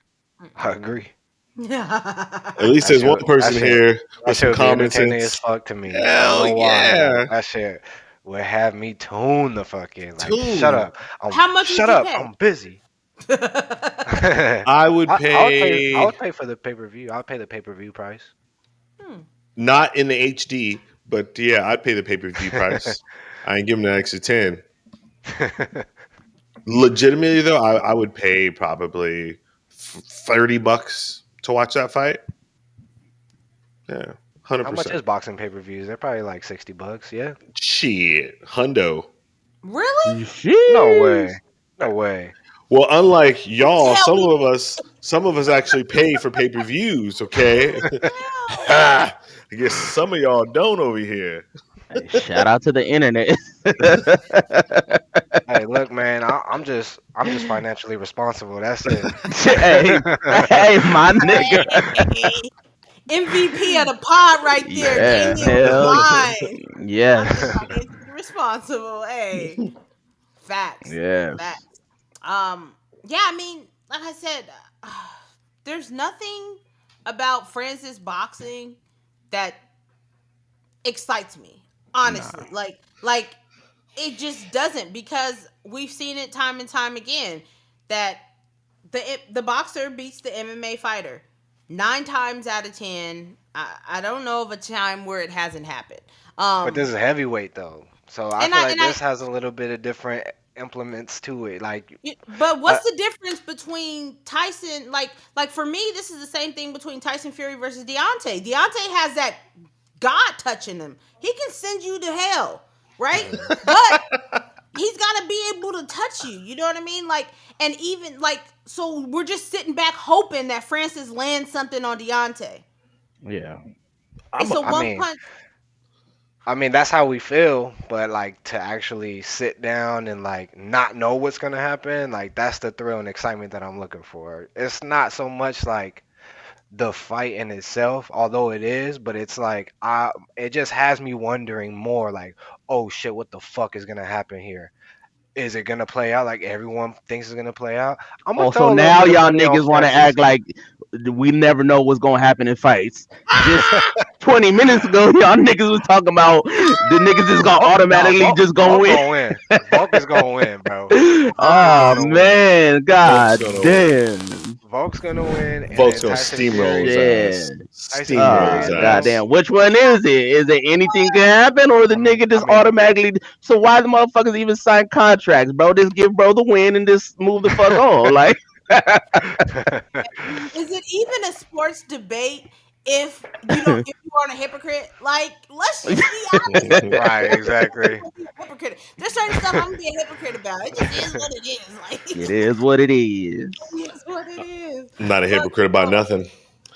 At least there's one person here with some common sense. As fuck to me. Hell yeah! That shit would have me tune the fucking like. Tune. Shut up! How much? Shut up! Pay? I'm busy. I would pay. I would pay for the pay per view. I'll pay the pay per view price. Not in the HD, but yeah, I'd pay the pay per view price. I ain't giving an extra 10. Legitimately though, I would pay probably $30 to watch that fight. Yeah, 100%. How much is boxing pay per views? They're probably like $60. Yeah. Shit, hundo. Really? No way. Well, unlike y'all, some of us actually pay for pay per views. Okay. I guess some of y'all don't over here. Hey, shout out to the internet. Hey, look, man, I'm just financially responsible. That's it. hey, my nigga. MVP of the pod right there. Yeah, yes. Responsible. Hey, facts. Yeah. Facts. Yeah. I mean, like I said, there's nothing about Francis boxing that excites me. Honestly, like it just doesn't, because we've seen it time and time again that the boxer beats the MMA fighter 9 times out of 10. I don't know of a time where it hasn't happened. But this is heavyweight though, so I feel like this has a little bit of different implements to it. Like, but what's the difference between Tyson? Like for me, this is the same thing between Tyson Fury versus Deontay. Deontay has that God touching him. He can send you to hell, right? But he's got to be able to touch you. You know what I mean? Like, and even like, so we're just sitting back hoping that Francis lands something on Deontay. Yeah. I mean, that's how we feel, but like to actually sit down and like not know what's gonna happen, like that's the thrill and excitement that I'm looking for. It's not so much like the fight in itself, although it is, but it's like it just has me wondering more like, oh shit, what the fuck is gonna happen here? Is it gonna play out like everyone thinks it's gonna play out? So now y'all niggas want to act like we never know what's gonna happen in fights. Just 20 minutes ago, y'all niggas was talking about the niggas is gonna automatically just go win. Volk is gonna win, bro. Oh man, god damn. Volk's gonna win. Volk's gonna steamroll his ass. Steamroll his ass. Goddamn. Which one is it? Is it anything can happen, or the nigga just automatically? So why the motherfuckers even sign contracts, bro? Just give bro the win and just move the fuck on. Like, is it even a sports debate if you don't, if you aren't a hypocrite? Like, let's just be honest. Right, exactly. Hypocrite. There's certain stuff I'm gonna be a hypocrite about. It just is what it is. Like, it is what it is. It is what it is. I'm not a hypocrite about nothing.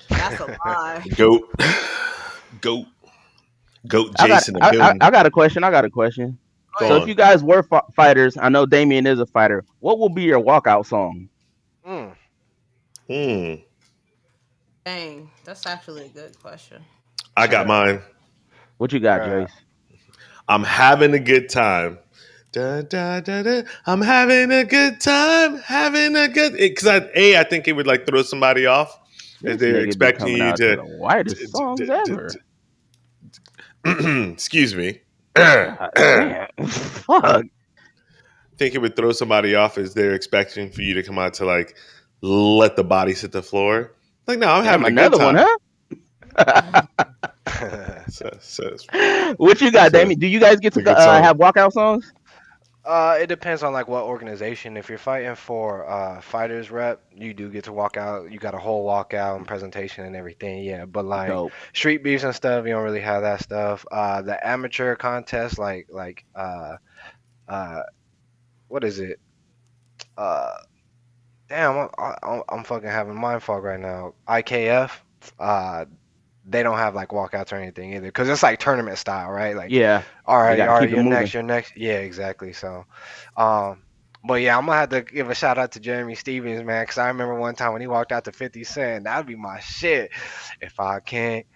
That's a lie. Goat. Jason. I got a question. So if you guys were fighters, I know Damian is a fighter. What will be your walkout song? Dang, that's actually a good question. I got mine. What you got, Jace? I'm having a good time. Da, da, da, da. I'm having a good time. Because I think it would like throw somebody off if they're expecting you to. The whitest songs ever. Excuse me. Damn. Fuck. Think it would throw somebody off as they're expecting for you to come out to like let the bodies hit the floor. Like, no, I'm having a good Another time. one, huh? So, What you got, So, Damien? Do you guys get it's a to good song. have walkout songs? It depends on like what organization. If you're fighting for fighters rep, you do get to walk out. You got a whole walkout and presentation and everything. Yeah, but like Dope. street beefs and stuff, you don't really have that stuff. The amateur contest, what is it? Uh, damn, I'm fucking having mind fog right now. IKF. They don't have like walkouts or anything either, because it's like tournament style, right? Like, Yeah. all right, gotta keep it you're moving. next, you're next. Yeah, exactly. So, but yeah, I'm gonna have to give a shout out to Jeremy Stevens, man, because I remember one time when he walked out to 50 Cent, that'd be my shit. If I can't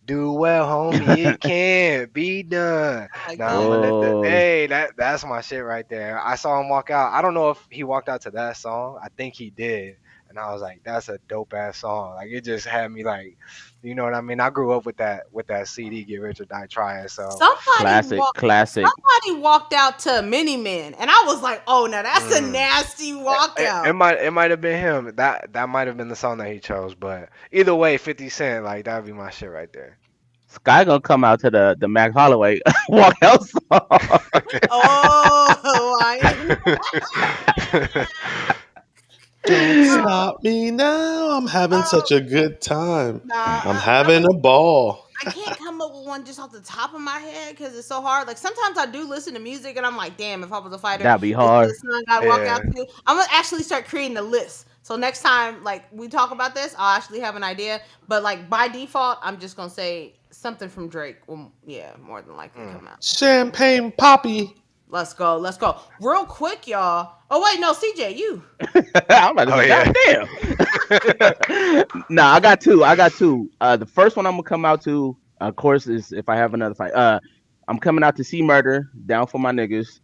do well, homie, it can't be done. Like Now I'm that. gonna let Oh. that's my shit right there. I saw him walk out. I don't know if he walked out to that song. I think he did. And I was like, that's a dope ass song. Like, it just had me like, you know what I mean? I grew up with that CD, Get Rich or Die Trying. So Somebody Classic. Somebody walked out to Mini Men, and I was like, "Oh, now that's a nasty it walkout." might have been him. That might have been the song that he chose. But either way, 50 Cent, like, that'd be my shit right there. Sky gonna come out to the Max Holloway walkout song. Oh, don't stop me now. I'm having such a good time. nah, I'm having a ball. I can't come up with one just off the top of my head because it's so hard. Like sometimes I do listen to music and I'm like, damn, if I was a fighter, That'd be this hard. is the song I'd walk Yeah. out to. I'm gonna actually start creating a list. So next time, like we talk about this, I'll actually have an idea. But like by default, I'm just gonna say something from Drake. Will, yeah, more than likely come out. Champagne Poppy. Let's go. Real quick, y'all. Oh wait, no, CJ, you. I'm about to say, yeah. goddamn. Nah, I got two. The first one I'm gonna come out to, of course, is if I have another fight. I'm coming out to see Murder, Down for My Niggas,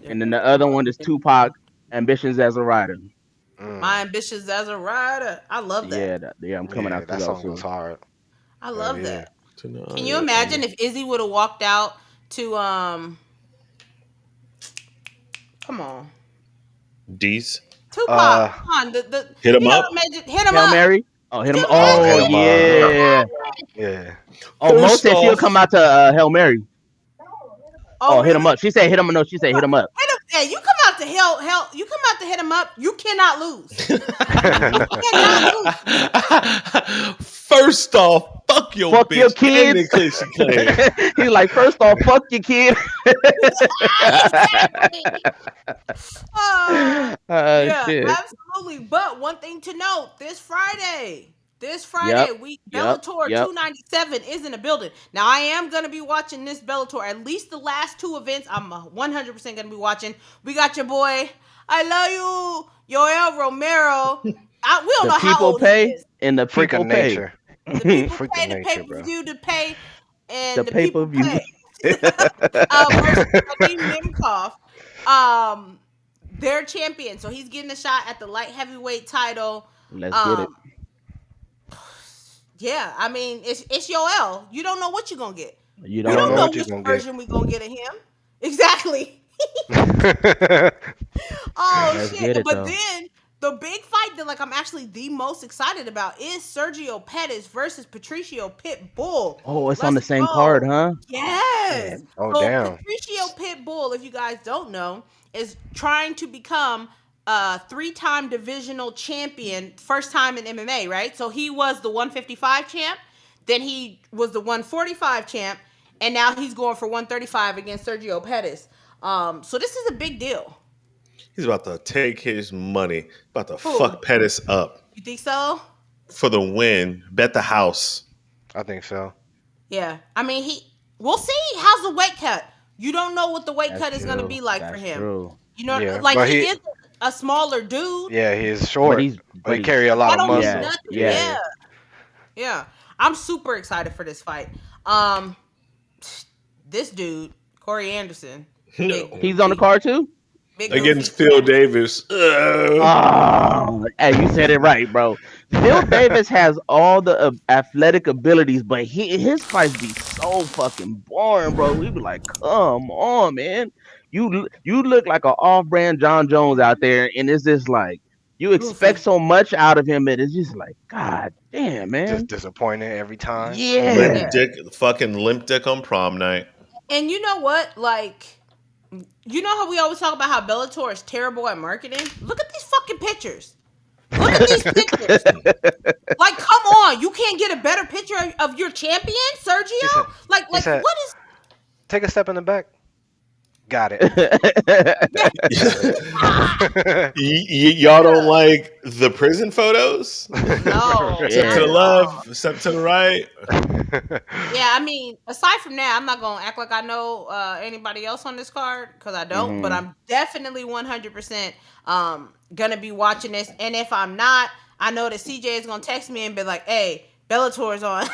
and then the other one is Tupac, Ambitions as a Rider. My ambitions as a rider. I love that. Yeah, I'm coming out to that those song two. was hard. I love yeah. that. Can you imagine if Izzy would have walked out to come on. D's. Tupac, come on, Hit 'em you know, up. Hit him Hail up. Mary? Oh, hit him. Hit him Oh, Hit 'em up. yeah. Yeah. Oh, Mo First said she'll off- come out to Hail Mary. Oh, hit him really? up. She said hit him. No, she said hit him up. Hit him. Hey, you come out to hell. You come out to hit him up. You cannot lose. You cannot lose. First off, fuck your Fuck bitch. your kids. And then she claimed. He's like, first off, fuck your kid. Yeah, Shit. absolutely. But one thing to note: this Friday, Yep, Bellator yep. 297 is in the building. Now I am gonna be watching this Bellator. At least the last two events, I'm 100% gonna be watching. We got your boy. I love you, Yoel Romero. We don't know The how people old he pay is. and the Freak people of pay. nature. The people Freak pay of the nature, bro. pay-per-view to pay, and The the people pay-per-view. pay. Versus Vadim Nemkov, their champion. So he's getting a shot at the light heavyweight title. Let's get it. Yeah, I mean it's Yoel. You don't know what you're gonna get. You You don't don't know. know what you're which gonna version we're gonna get of him. Exactly. Oh Let's shit! get it, But though. then the big fight that like I'm actually the most excited about is Sergio Pettis versus Patricio Pitbull. Oh, it's on the Let's same go. card, huh? Yes. Oh, So damn. Patricio Pitbull, if you guys don't know, is trying to become a 3-time divisional champion, first time in MMA, right? So he was the 155 champ, then he was the 145 champ, and now he's going for 135 against Sergio Pettis. So this is a big deal. He's about to take his money. About to Who? fuck Pettis up You think so? for the win. Bet the house. I think so. Yeah. I mean, we'll see. How's the weight cut? You don't know what the weight That's cut is going to true. be like That's for him. true. You know, Yeah, like but he he- is a smaller dude. Yeah, he's short, But he's- but he carry a That lot of don't mean muscle. nothing. Yeah. Yeah. I'm super excited for this fight. This dude, Corey Anderson. No. He's on the card too? Big Against goofy. Phil Davis. Oh, hey, you said it right, bro. Phil Davis has all the athletic abilities, but his fights be so fucking boring, bro. We be like, come on, man. You look like an off-brand Jon Jones out there, and it's just like you expect Goofy. so much out of him that it's just like, God damn, Just man. disappointed every time. Yeah. Limp Yeah. dick, fucking limp dick on prom night. And you know what? Like, you know how we always talk about how Bellator is terrible at marketing? Look at these fucking pictures. Look at these pictures. Like, come on. You can't get a better picture of your champion, He said, Sergio? Like, he said, what is... take a step in the back. Got it. Y'all don't like the prison photos? No. Step to the Yeah. left, step to the right. Yeah, I mean, aside from that, I'm not going to act like I know anybody else on this card because I don't, but I'm definitely 100% going to be watching this. And if I'm not, I know that CJ is going to text me and be like, hey, Bellator's on.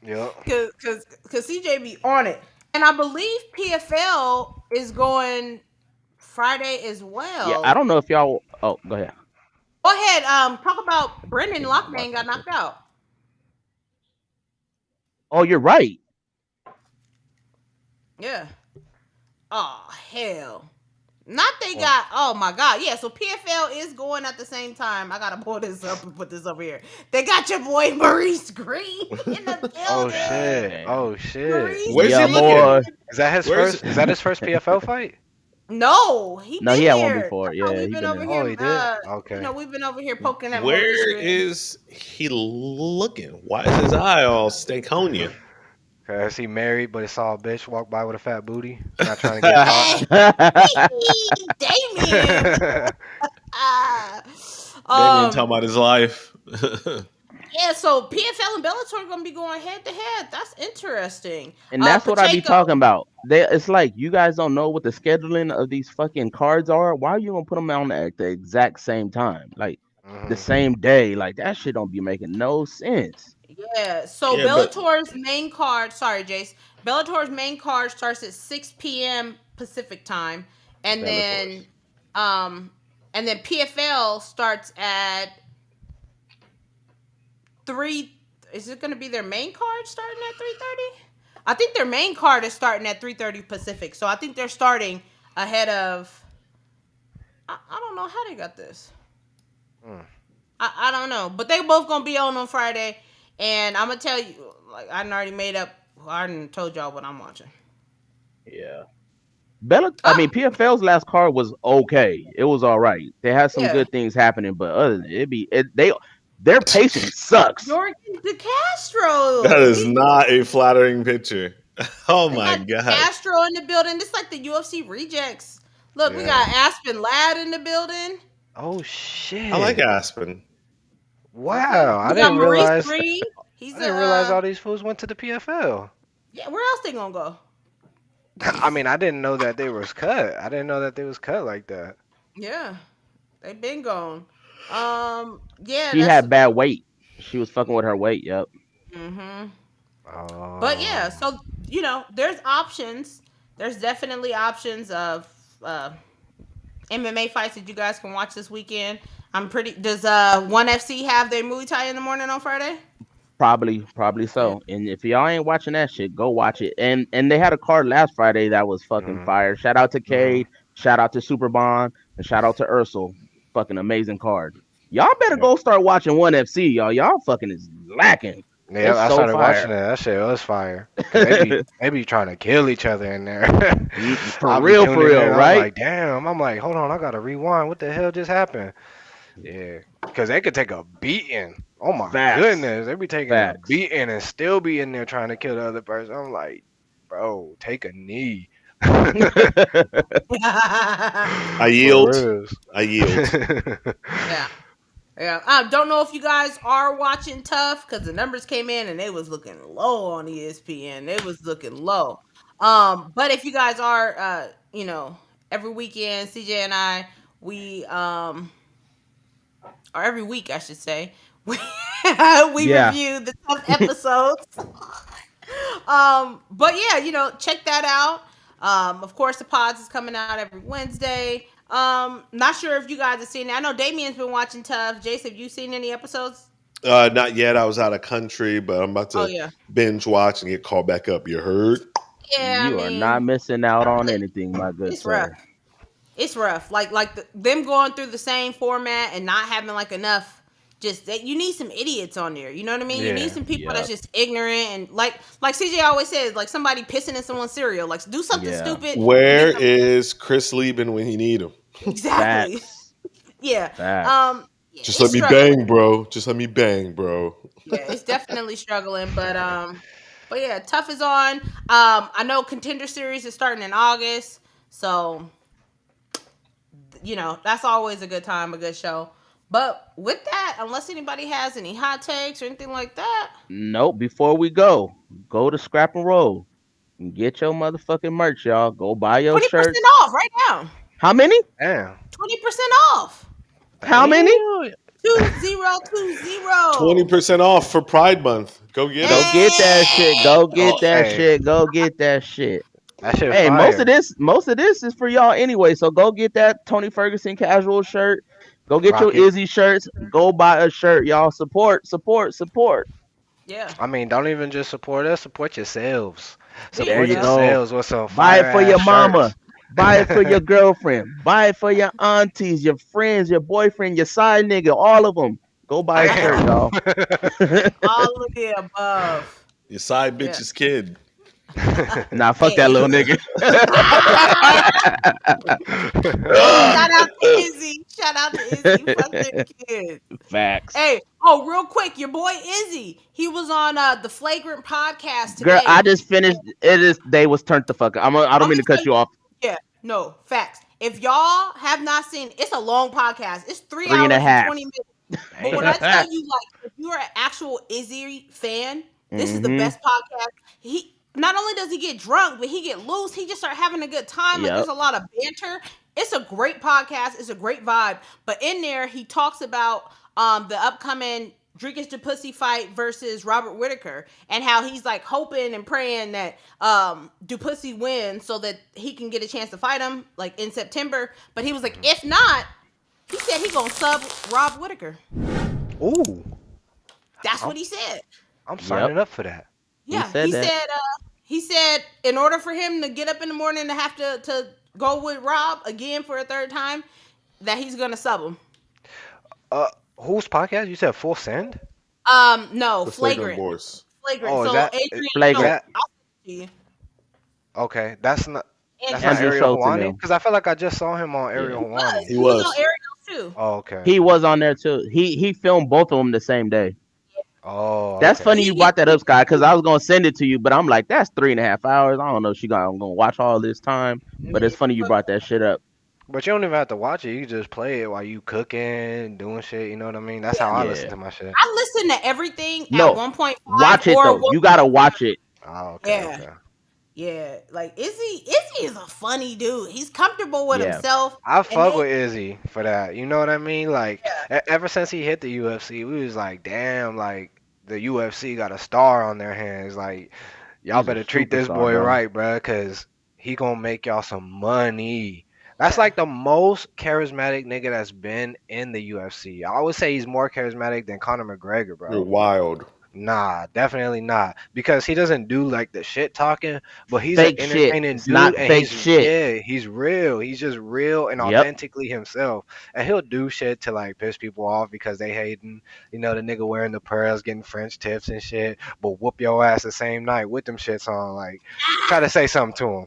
Yep. Because CJ be on it. And I believe PFL is going Friday as well. Yeah, I don't know if y'all. Oh, go ahead. Go ahead. Talk about Brendan Lockman got knocked out. Oh, you're right. Yeah. Oh, hell. Not they got, oh my God. Yeah, so PFL is going at the same time. I got to pull this up and put this over here. They got your boy Maurice Green in the building. Oh shit. Oh shit. Maurice Where's Yeah, he Green. boy. Is that his Where's- first? Is that his first PFL fight? No, he No, been he had here. one before. That's how Yeah, we've he been been over in. here. Oh, he did? Okay. You know, we've been over here poking at Maurice Where Green. is he looking? Why is his eye all stankonia? Cause he married, but he saw a bitch walk by with a fat booty. Not trying to get caught. Damien. Ah. Damien talking about his life. Yeah, so PFL and Bellator are going to be going head to head. That's interesting. And that's what I be Pacheco. talking about. It's like you guys don't know what the scheduling of these fucking cards are. Why are you gonna put them on at the exact same time, like the same day? Like that shit don't be making no sense. Yeah, so Yeah, but- Bellator's main card, sorry, Jace. Bellator's main card starts at 6 p.m. Pacific time. And then PFL starts at 3. Is it going to be their main card starting at 3:30? I think their main card is starting at 3:30 Pacific. So I think they're starting ahead of. I don't know how they got this. I don't know, but they both gonna be on Friday, and I'm gonna tell you, like I already made up. I already told y'all what I'm watching. Yeah. PFL's last card was okay. It was all right. They had some Yeah. good things happening, but other than their pacing sucks. Jordan De Castro. That is not a flattering picture. Oh They my got god. Castro in the building. It's like the UFC rejects. Look, we got Aspen Ladd in the building. Oh shit. I like Aspen. Wow. I We got didn't Maurice realize. Green. He's I didn't realize all these fools went to the PFL. Yeah, where else they gonna go? I mean, I didn't know that they was cut. I didn't know that they was cut like that. Yeah, they been gone. Yeah, She had bad weight. She was fucking with her weight. Yep. Mm-hmm. Oh. But yeah, so there's options. There's definitely options of MMA fights that you guys can watch this weekend. Does ONE FC have their Muay Thai in the morning on Friday? Probably so. And if y'all ain't watching that shit, go watch it. And they had a card last Friday that was fucking fire. Shout out to Cade, shout out to Super Bond, and shout out to Ursel. Fucking amazing card. Y'all better go start watching ONE FC, y'all. Y'all fucking is lacking. Yeah, It's I so started fire. watching it. That shit was fire. They be trying to kill each other in there. For real, right? I'm like, damn. I'm like, hold on, I gotta rewind. What the hell just happened? Yeah, because they could take a beating. Oh my goodness, they be taking a beating and still be in there trying to kill the other person. I'm like, bro, take a knee. I yield. I yield. Yeah. I don't know if you guys are watching Tough because the numbers came in and they was looking low on ESPN. They was looking low. But if you guys are, every weekend, CJ and I, or every week, I should say, we review the Tough episodes. But yeah, check that out. Of course, the pods is coming out every Wednesday. Not sure if you guys have seen it. I know Damien's been watching Tough. Jace, have you seen any episodes? Not yet. I was out of country, but I'm about to binge watch and get called back up. You heard? Yeah, You are not missing out on anything, my good it's sir. rough. It's rough. Them going through the same format and not having like enough. Just that you need some idiots on there. You know what I mean? Yeah. You need some people that's just ignorant and like CJ always says, like somebody pissing in someone's cereal. Like do something stupid. Where is Chris Lieben when you need him? Exactly. Facts. Yeah. Facts. Yeah, just let me bang, bro. Just let me bang, bro. Yeah, it's definitely struggling, but yeah, Tough is on. I know Contender Series is starting in August, so that's always a good time, a good show. But with that, unless anybody has any hot takes or anything like that. Nope. Before we go to Scrap and Roll and get your motherfucking merch, y'all. Go buy your 20% shirt. off right now. How many? Damn. 20% off. How many? 2020. 20% off for Pride Month. Go get it. Go get that shit. Go get that shit. Go get that shit. That shit Hey, fire. most of this is for y'all anyway. So go get that Tony Ferguson casual shirt. Go get your Izzy shirts. Go buy a shirt, y'all. Support. Yeah. I mean, don't even just support us. Support yourselves. There Support you yourselves with some Buy it for your mama. shirts. Buy it for your girlfriend. Buy it for your aunties, your friends, your boyfriend, your side nigga, all of them. Go buy a shirt, y'all. All of the above. Your side bitch's kid. Nah, fuck that little nigga. Shout out to Izzy. Fuck them kids. Facts. Hey, real quick, your boy Izzy. He was on the Flagrant podcast today. Girl, I just finished. They was turned the fuck up. I don't mean to cut you off. Yeah, no, facts. If y'all have not seen, it's a long podcast. It's 3 and hours a half. and 20 minutes. But when I tell you, like, if you're an actual Izzy fan, this is the best podcast. He not only does he get drunk, but he get loose. He just start having a good time. Like, there's a lot of banter. It's a great podcast. It's a great vibe. But in there, he talks about the upcoming Drickish DuPussy fight versus Robert Whittaker, and how he's like hoping and praying that DuPussy wins so that he can get a chance to fight him like in September. But he was like, if not, he said he gonna sub Rob Whittaker. Ooh, that's what he said. I'm signing up for that. Yeah, he said in order for him to get up in the morning to have to go with Rob again for a third time, that he's gonna sub him. Whose podcast? You said Full Send? No, The Flagrant. Boys. Flagrant. Oh, so is that Adrian, Flagrant? Okay, that's not Andrew Ariel Schultz Hawani? and Because I feel like I just saw him on Ariel Hawani. He was on Ariel too. Oh, okay. He was on there too. He filmed both of them the same day. Oh, That's okay. funny you brought that up, Scott, because I was gonna send it to you, but I'm like, that's 3.5 hours. I don't know if I'm gonna watch all this time, but it's funny you brought that shit up. But you don't even have to watch it. You can just play it while you cooking, doing shit. You know what I mean? That's how I listen to my shit. I listen to everything at 1.5. Watch it though. You gotta watch it. Oh, okay. Yeah. Okay. Yeah, like Izzy is a funny dude. He's comfortable with himself. I fuck with Izzy for that. You know what I mean? Like ever since he hit the UFC, we was like, damn, like the UFC got a star on their hands. Like y'all better treat this boy right, bro, because he gonna make y'all some money. That's like the most charismatic nigga that's been in the UFC. I always say he's more charismatic than Conor McGregor, bro. You're wild. Nah, definitely not. Because he doesn't do like the shit talking, but he's fake an entertaining shit. dude. Not and fake shit. Yeah, he's real. He's just real and authentically himself. And he'll do shit to like piss people off because they hating. You know, the nigga wearing the pearls, getting French tips and shit, but whoop your ass the same night with them shits on. Like, try to say something to him.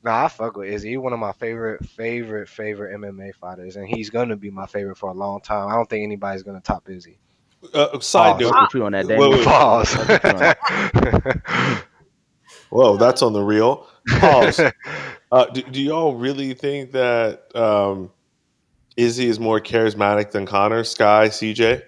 Nah, I fuck with Izzy. He's one of my favorite MMA fighters, and he's gonna be my favorite for a long time. I don't think anybody's gonna top Izzy. Side note. Put you on that day. Pause. Whoa, that's on the real. Pause. Do y'all really think that Izzy is more charismatic than Conor, Sky, CJ?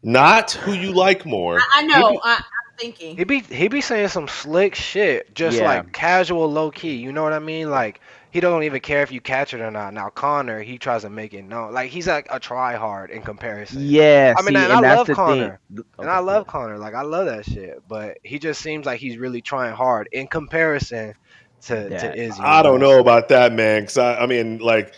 Not who you like more. I know. I'm thinking. He be saying some slick shit, just like casual, low key. You know what I mean? Like he don't even care if you catch it or not. Now Conor, he tries to make it known. Like he's like a try hard in comparison. Yeah, I mean, see, and and I that's love the Conor, thing. and I love Conor. Like I love that shit. But he just seems like he's really trying hard in comparison to Izzy. I don't know about that, man. Because I mean, like,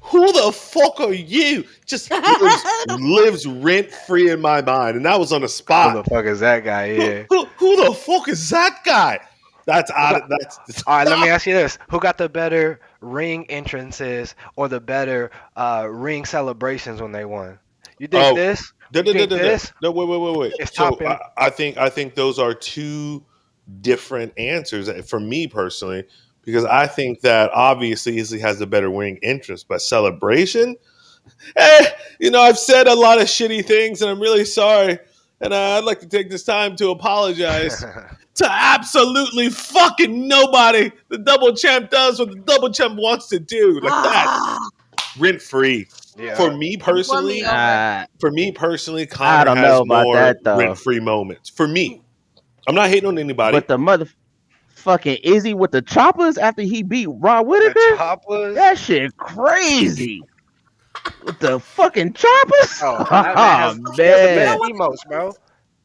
who the fuck are you? Just lives rent free in my mind, and that was on the spot. Who the fuck is that guy? Yeah. Who the fuck is that guy? That's odd. That's all right. Let me ask you this: who got the better ring entrances or the better ring celebrations when they won? You think this? This? No, wait. It's So topping. I think those are two different answers for me personally, because I think that obviously Izzy has a better ring entrance, but celebration, I've said a lot of shitty things, and I'm really sorry, and I'd like to take this time to apologize to absolutely fucking nobody. The double champ does what the double champ wants to do, like that, rent free. Yeah. For me personally, Connor I don't has know about more that, though. rent-free moments. For me, I'm not hating on anybody. But the motherfucking Izzy with the choppers after he beat Ron Whitaker, choppers? that shit crazy. With the fucking choppers? Oh, man. Emotes, bro.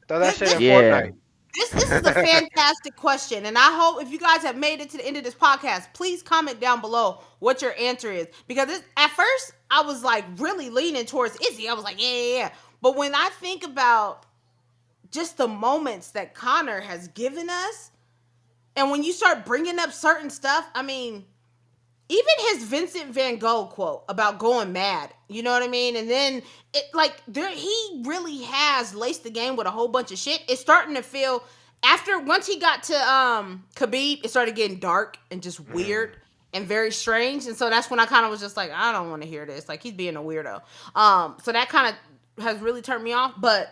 Throw that shit in Fortnite. This is a fantastic question, and I hope if you guys have made it to the end of this podcast, please comment down below what your answer is. Because at first, I was like really leaning towards Izzy. I was like, yeah. But when I think about just the moments that Conor has given us, and when you start bringing up certain stuff, I mean, even his Vincent Van Gogh quote about going mad, you know what I mean? And then he really has laced the game with a whole bunch of shit. It's starting to feel once he got to Khabib, it started getting dark and just weird and very strange. And so that's when I kind of was just like, I don't want to hear this. Like, he's being a weirdo. So that kind of has really turned me off. But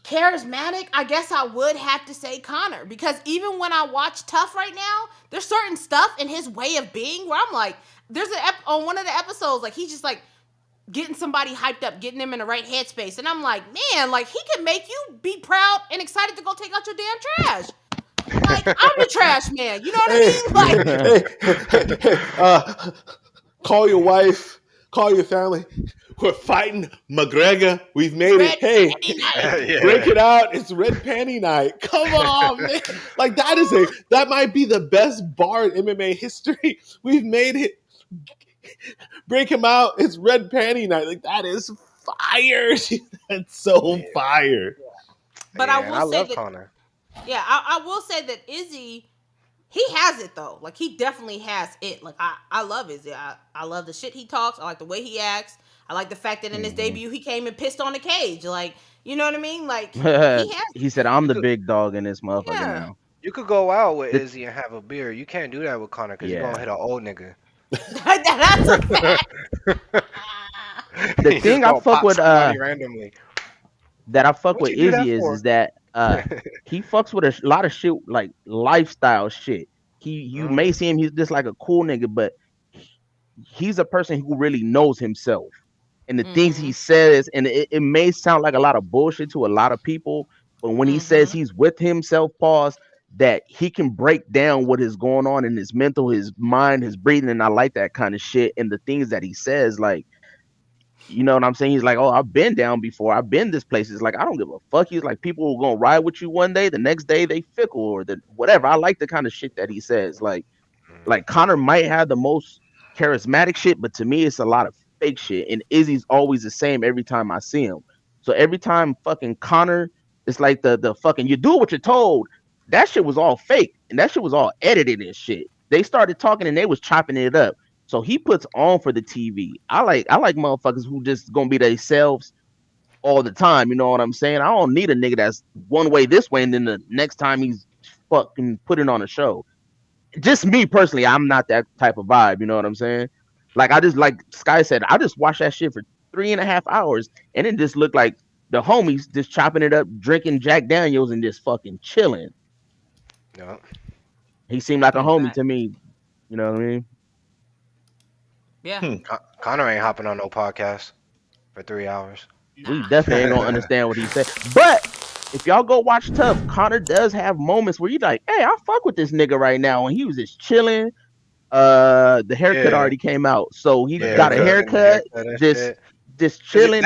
charismatic, I guess I would have to say Conor, because even when I watch Tough right now, there's certain stuff in his way of being where I'm like, there's on one of the episodes, like, he's just like getting somebody hyped up, getting them in the right headspace, and I'm like, man, like, he can make you be proud and excited to go take out your damn trash. Like, I'm the trash man, you know what I mean? Like, call your wife, call your family. We're fighting McGregor. We've made it. Hey, break it out. It's red panty night. Come on, man. Like, that might be the best bar in MMA history. We've made it. Break him out. It's red panty night. Like, that is fire. That's so fire. But I will say love that Conor. Yeah, I will say that Izzy, he has it though. Like, he definitely has it. Like, I love Izzy. I love the shit he talks. I like the way he acts. I like the fact that in his debut he came and pissed on the cage. Like, you know what I mean? Like, he said, "I'm the big dog in this motherfucker now." You could go out with Izzy and have a beer. You can't do that with Conor because you're gonna hit an old nigga. That's a fact. The thing I fuck with randomly. That I fuck with Izzy is that he fucks with a lot of shit, like lifestyle shit. You may see him, he's just like a cool nigga, but he's a person who really knows himself and the things he says, and it may sound like a lot of bullshit to a lot of people, but when he says he's with himself, that he can break down what is going on in his mental, his mind, his breathing, and I like that kind of shit. And the things that he says, like, you know what I'm saying? He's like, oh, I've been down before. I've been this place. It's like, I don't give a fuck. He's like, people are going to ride with you one day. The next day they fickle or whatever. I like the kind of shit that he says. Like Conor might have the most charismatic shit, but to me, it's a lot of fake shit. And Izzy's always the same every time I see him. So every time fucking Conor, it's like the fucking, you do what you're told. That shit was all fake. And that shit was all edited and shit. They started talking and they was chopping it up. So he puts on for the TV. I like motherfuckers who just gonna be themselves all the time. You know what I'm saying? I don't need a nigga that's one way this way, and then the next time he's fucking putting on a show. Just me personally, I'm not that type of vibe. You know what I'm saying? Like, I just, like Sky said, I just watched that shit for 3.5 hours, and it just looked like the homies just chopping it up, drinking Jack Daniels, and just fucking chilling. Yeah. He seemed like a homie to me. You know what I mean? Yeah. Conor ain't hopping on no podcast for 3 hours. We definitely ain't gonna understand what he said. But if y'all go watch Tough, Conor does have moments where you like, hey, I fuck with this nigga right now. And he was just chilling. The haircut already came out, so he got a haircut, just chilling.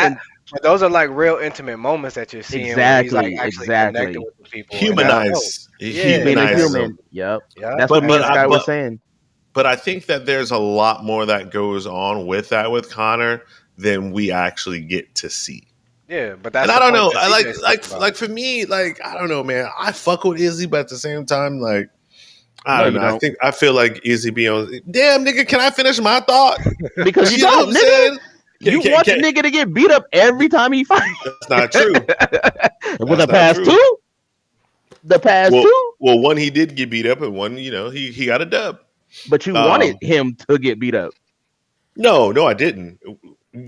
But those are like real intimate moments that you're seeing where he's like actually connecting with the people. And that's dope. Humanize, Yeah, Being a humanize exactly. human. them. Yep. Yeah. That's But what me and Sky were but saying. but I think that there's a lot more that goes on with that with Conor than we actually get to see. Yeah, but And that's I the don't point know. that I CJ's talking about. like for me, like I don't know, man. I fuck with Izzy, but at the same time, like I No, don't you know. don't. I feel like Izzy be on. Damn, nigga, can I finish my thought? Because you You know what don't, I'm nigga. saying? You want the nigga to get beat up every time he fights. That's not true. With That's the not past true. two? The past two? Well, one he did get beat up, and one, he got a dub. But you wanted him to get beat up. No, I didn't.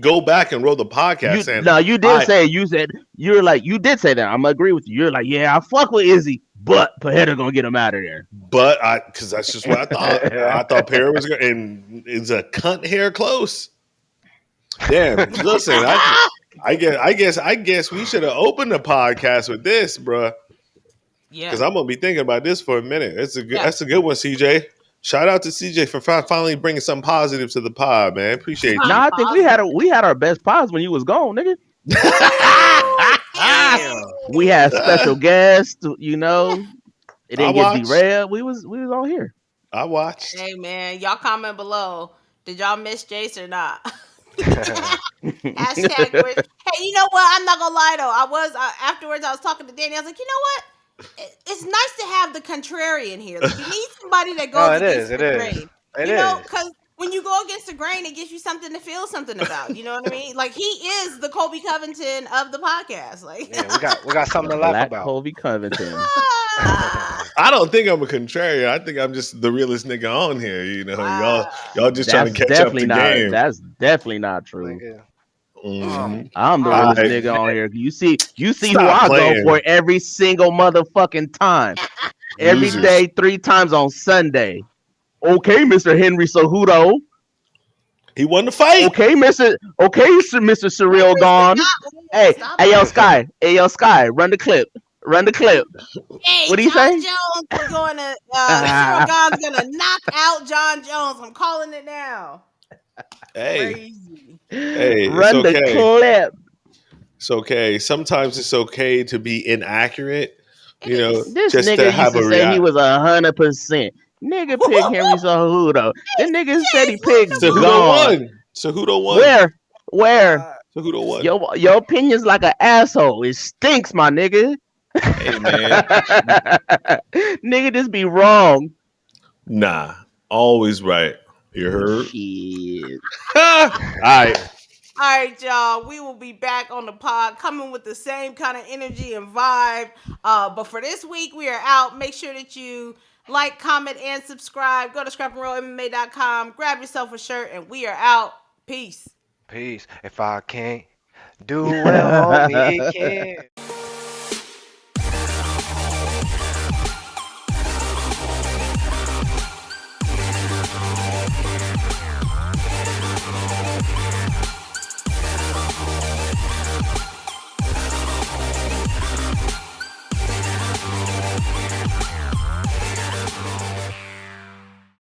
Go back and roll the podcast. You did say you did say that. I'm gonna agree with you. You're like, yeah, I fuck with Izzy, but Pajeda gonna get him out of there. But because that's just what I thought. I thought Perry was going, and it's a cunt hair close. Damn, listen, I guess we should have opened the podcast with this, bruh. Yeah. Because I'm gonna be thinking about this for a minute. That's a good one, CJ. Shout out to CJ for finally bringing something positive to the pod, man. Appreciate you. Nah, I think we had our best pods when you was gone, nigga. We had special guests, It didn't get derailed. We was all here. I watched. Hey man, y'all comment below. Did y'all miss Jace or not? Hashtag. Hey, you know what? I'm not gonna lie though. Afterwards I was talking to Danny. I was like, you know what? It's nice to have the contrarian here. Like, you need somebody that goes against the grain. Because when you go against the grain, it gives you something to feel something about. You know what I mean? Like, he is the Colby Covington of the podcast. Like, yeah, we got something to laugh about. Colby Covington. I don't think I'm a contrarian. I think I'm just the realest nigga on here. Y'all just trying to catch up the game. That's definitely not true. Mm-hmm. I'm the realest nigga on here. You see who I playing. go for every single motherfucking time. Every day, 3 times on Sunday. Okay, Mr. Henry Cejudo. He won the fight. Okay, Mr. Surreal gone. Hey, yo, Sky, run the clip. Hey, what do you say? Jones is going to Cyril Gahn's gonna knock out Jon Jones. I'm calling it now. Hey. Crazy. Hey, run the clip. It's okay. Sometimes it's okay to be inaccurate. This just nigga to have used to say he was 100%. Nigga picked Henry Cejudo. This nigga said he picked Cejudo won. Where? Cejudo won. Your opinion's like an asshole. It stinks, my nigga. Hey man, nigga, just be wrong. Nah, always right. You heard? Shit. All right, y'all. We will be back on the pod coming with the same kind of energy and vibe. But for this week, we are out. Make sure that you like, comment, and subscribe. Go to scrapandrollmma.com. Grab yourself a shirt, and we are out. Peace. If I can't do well, homie, it can't.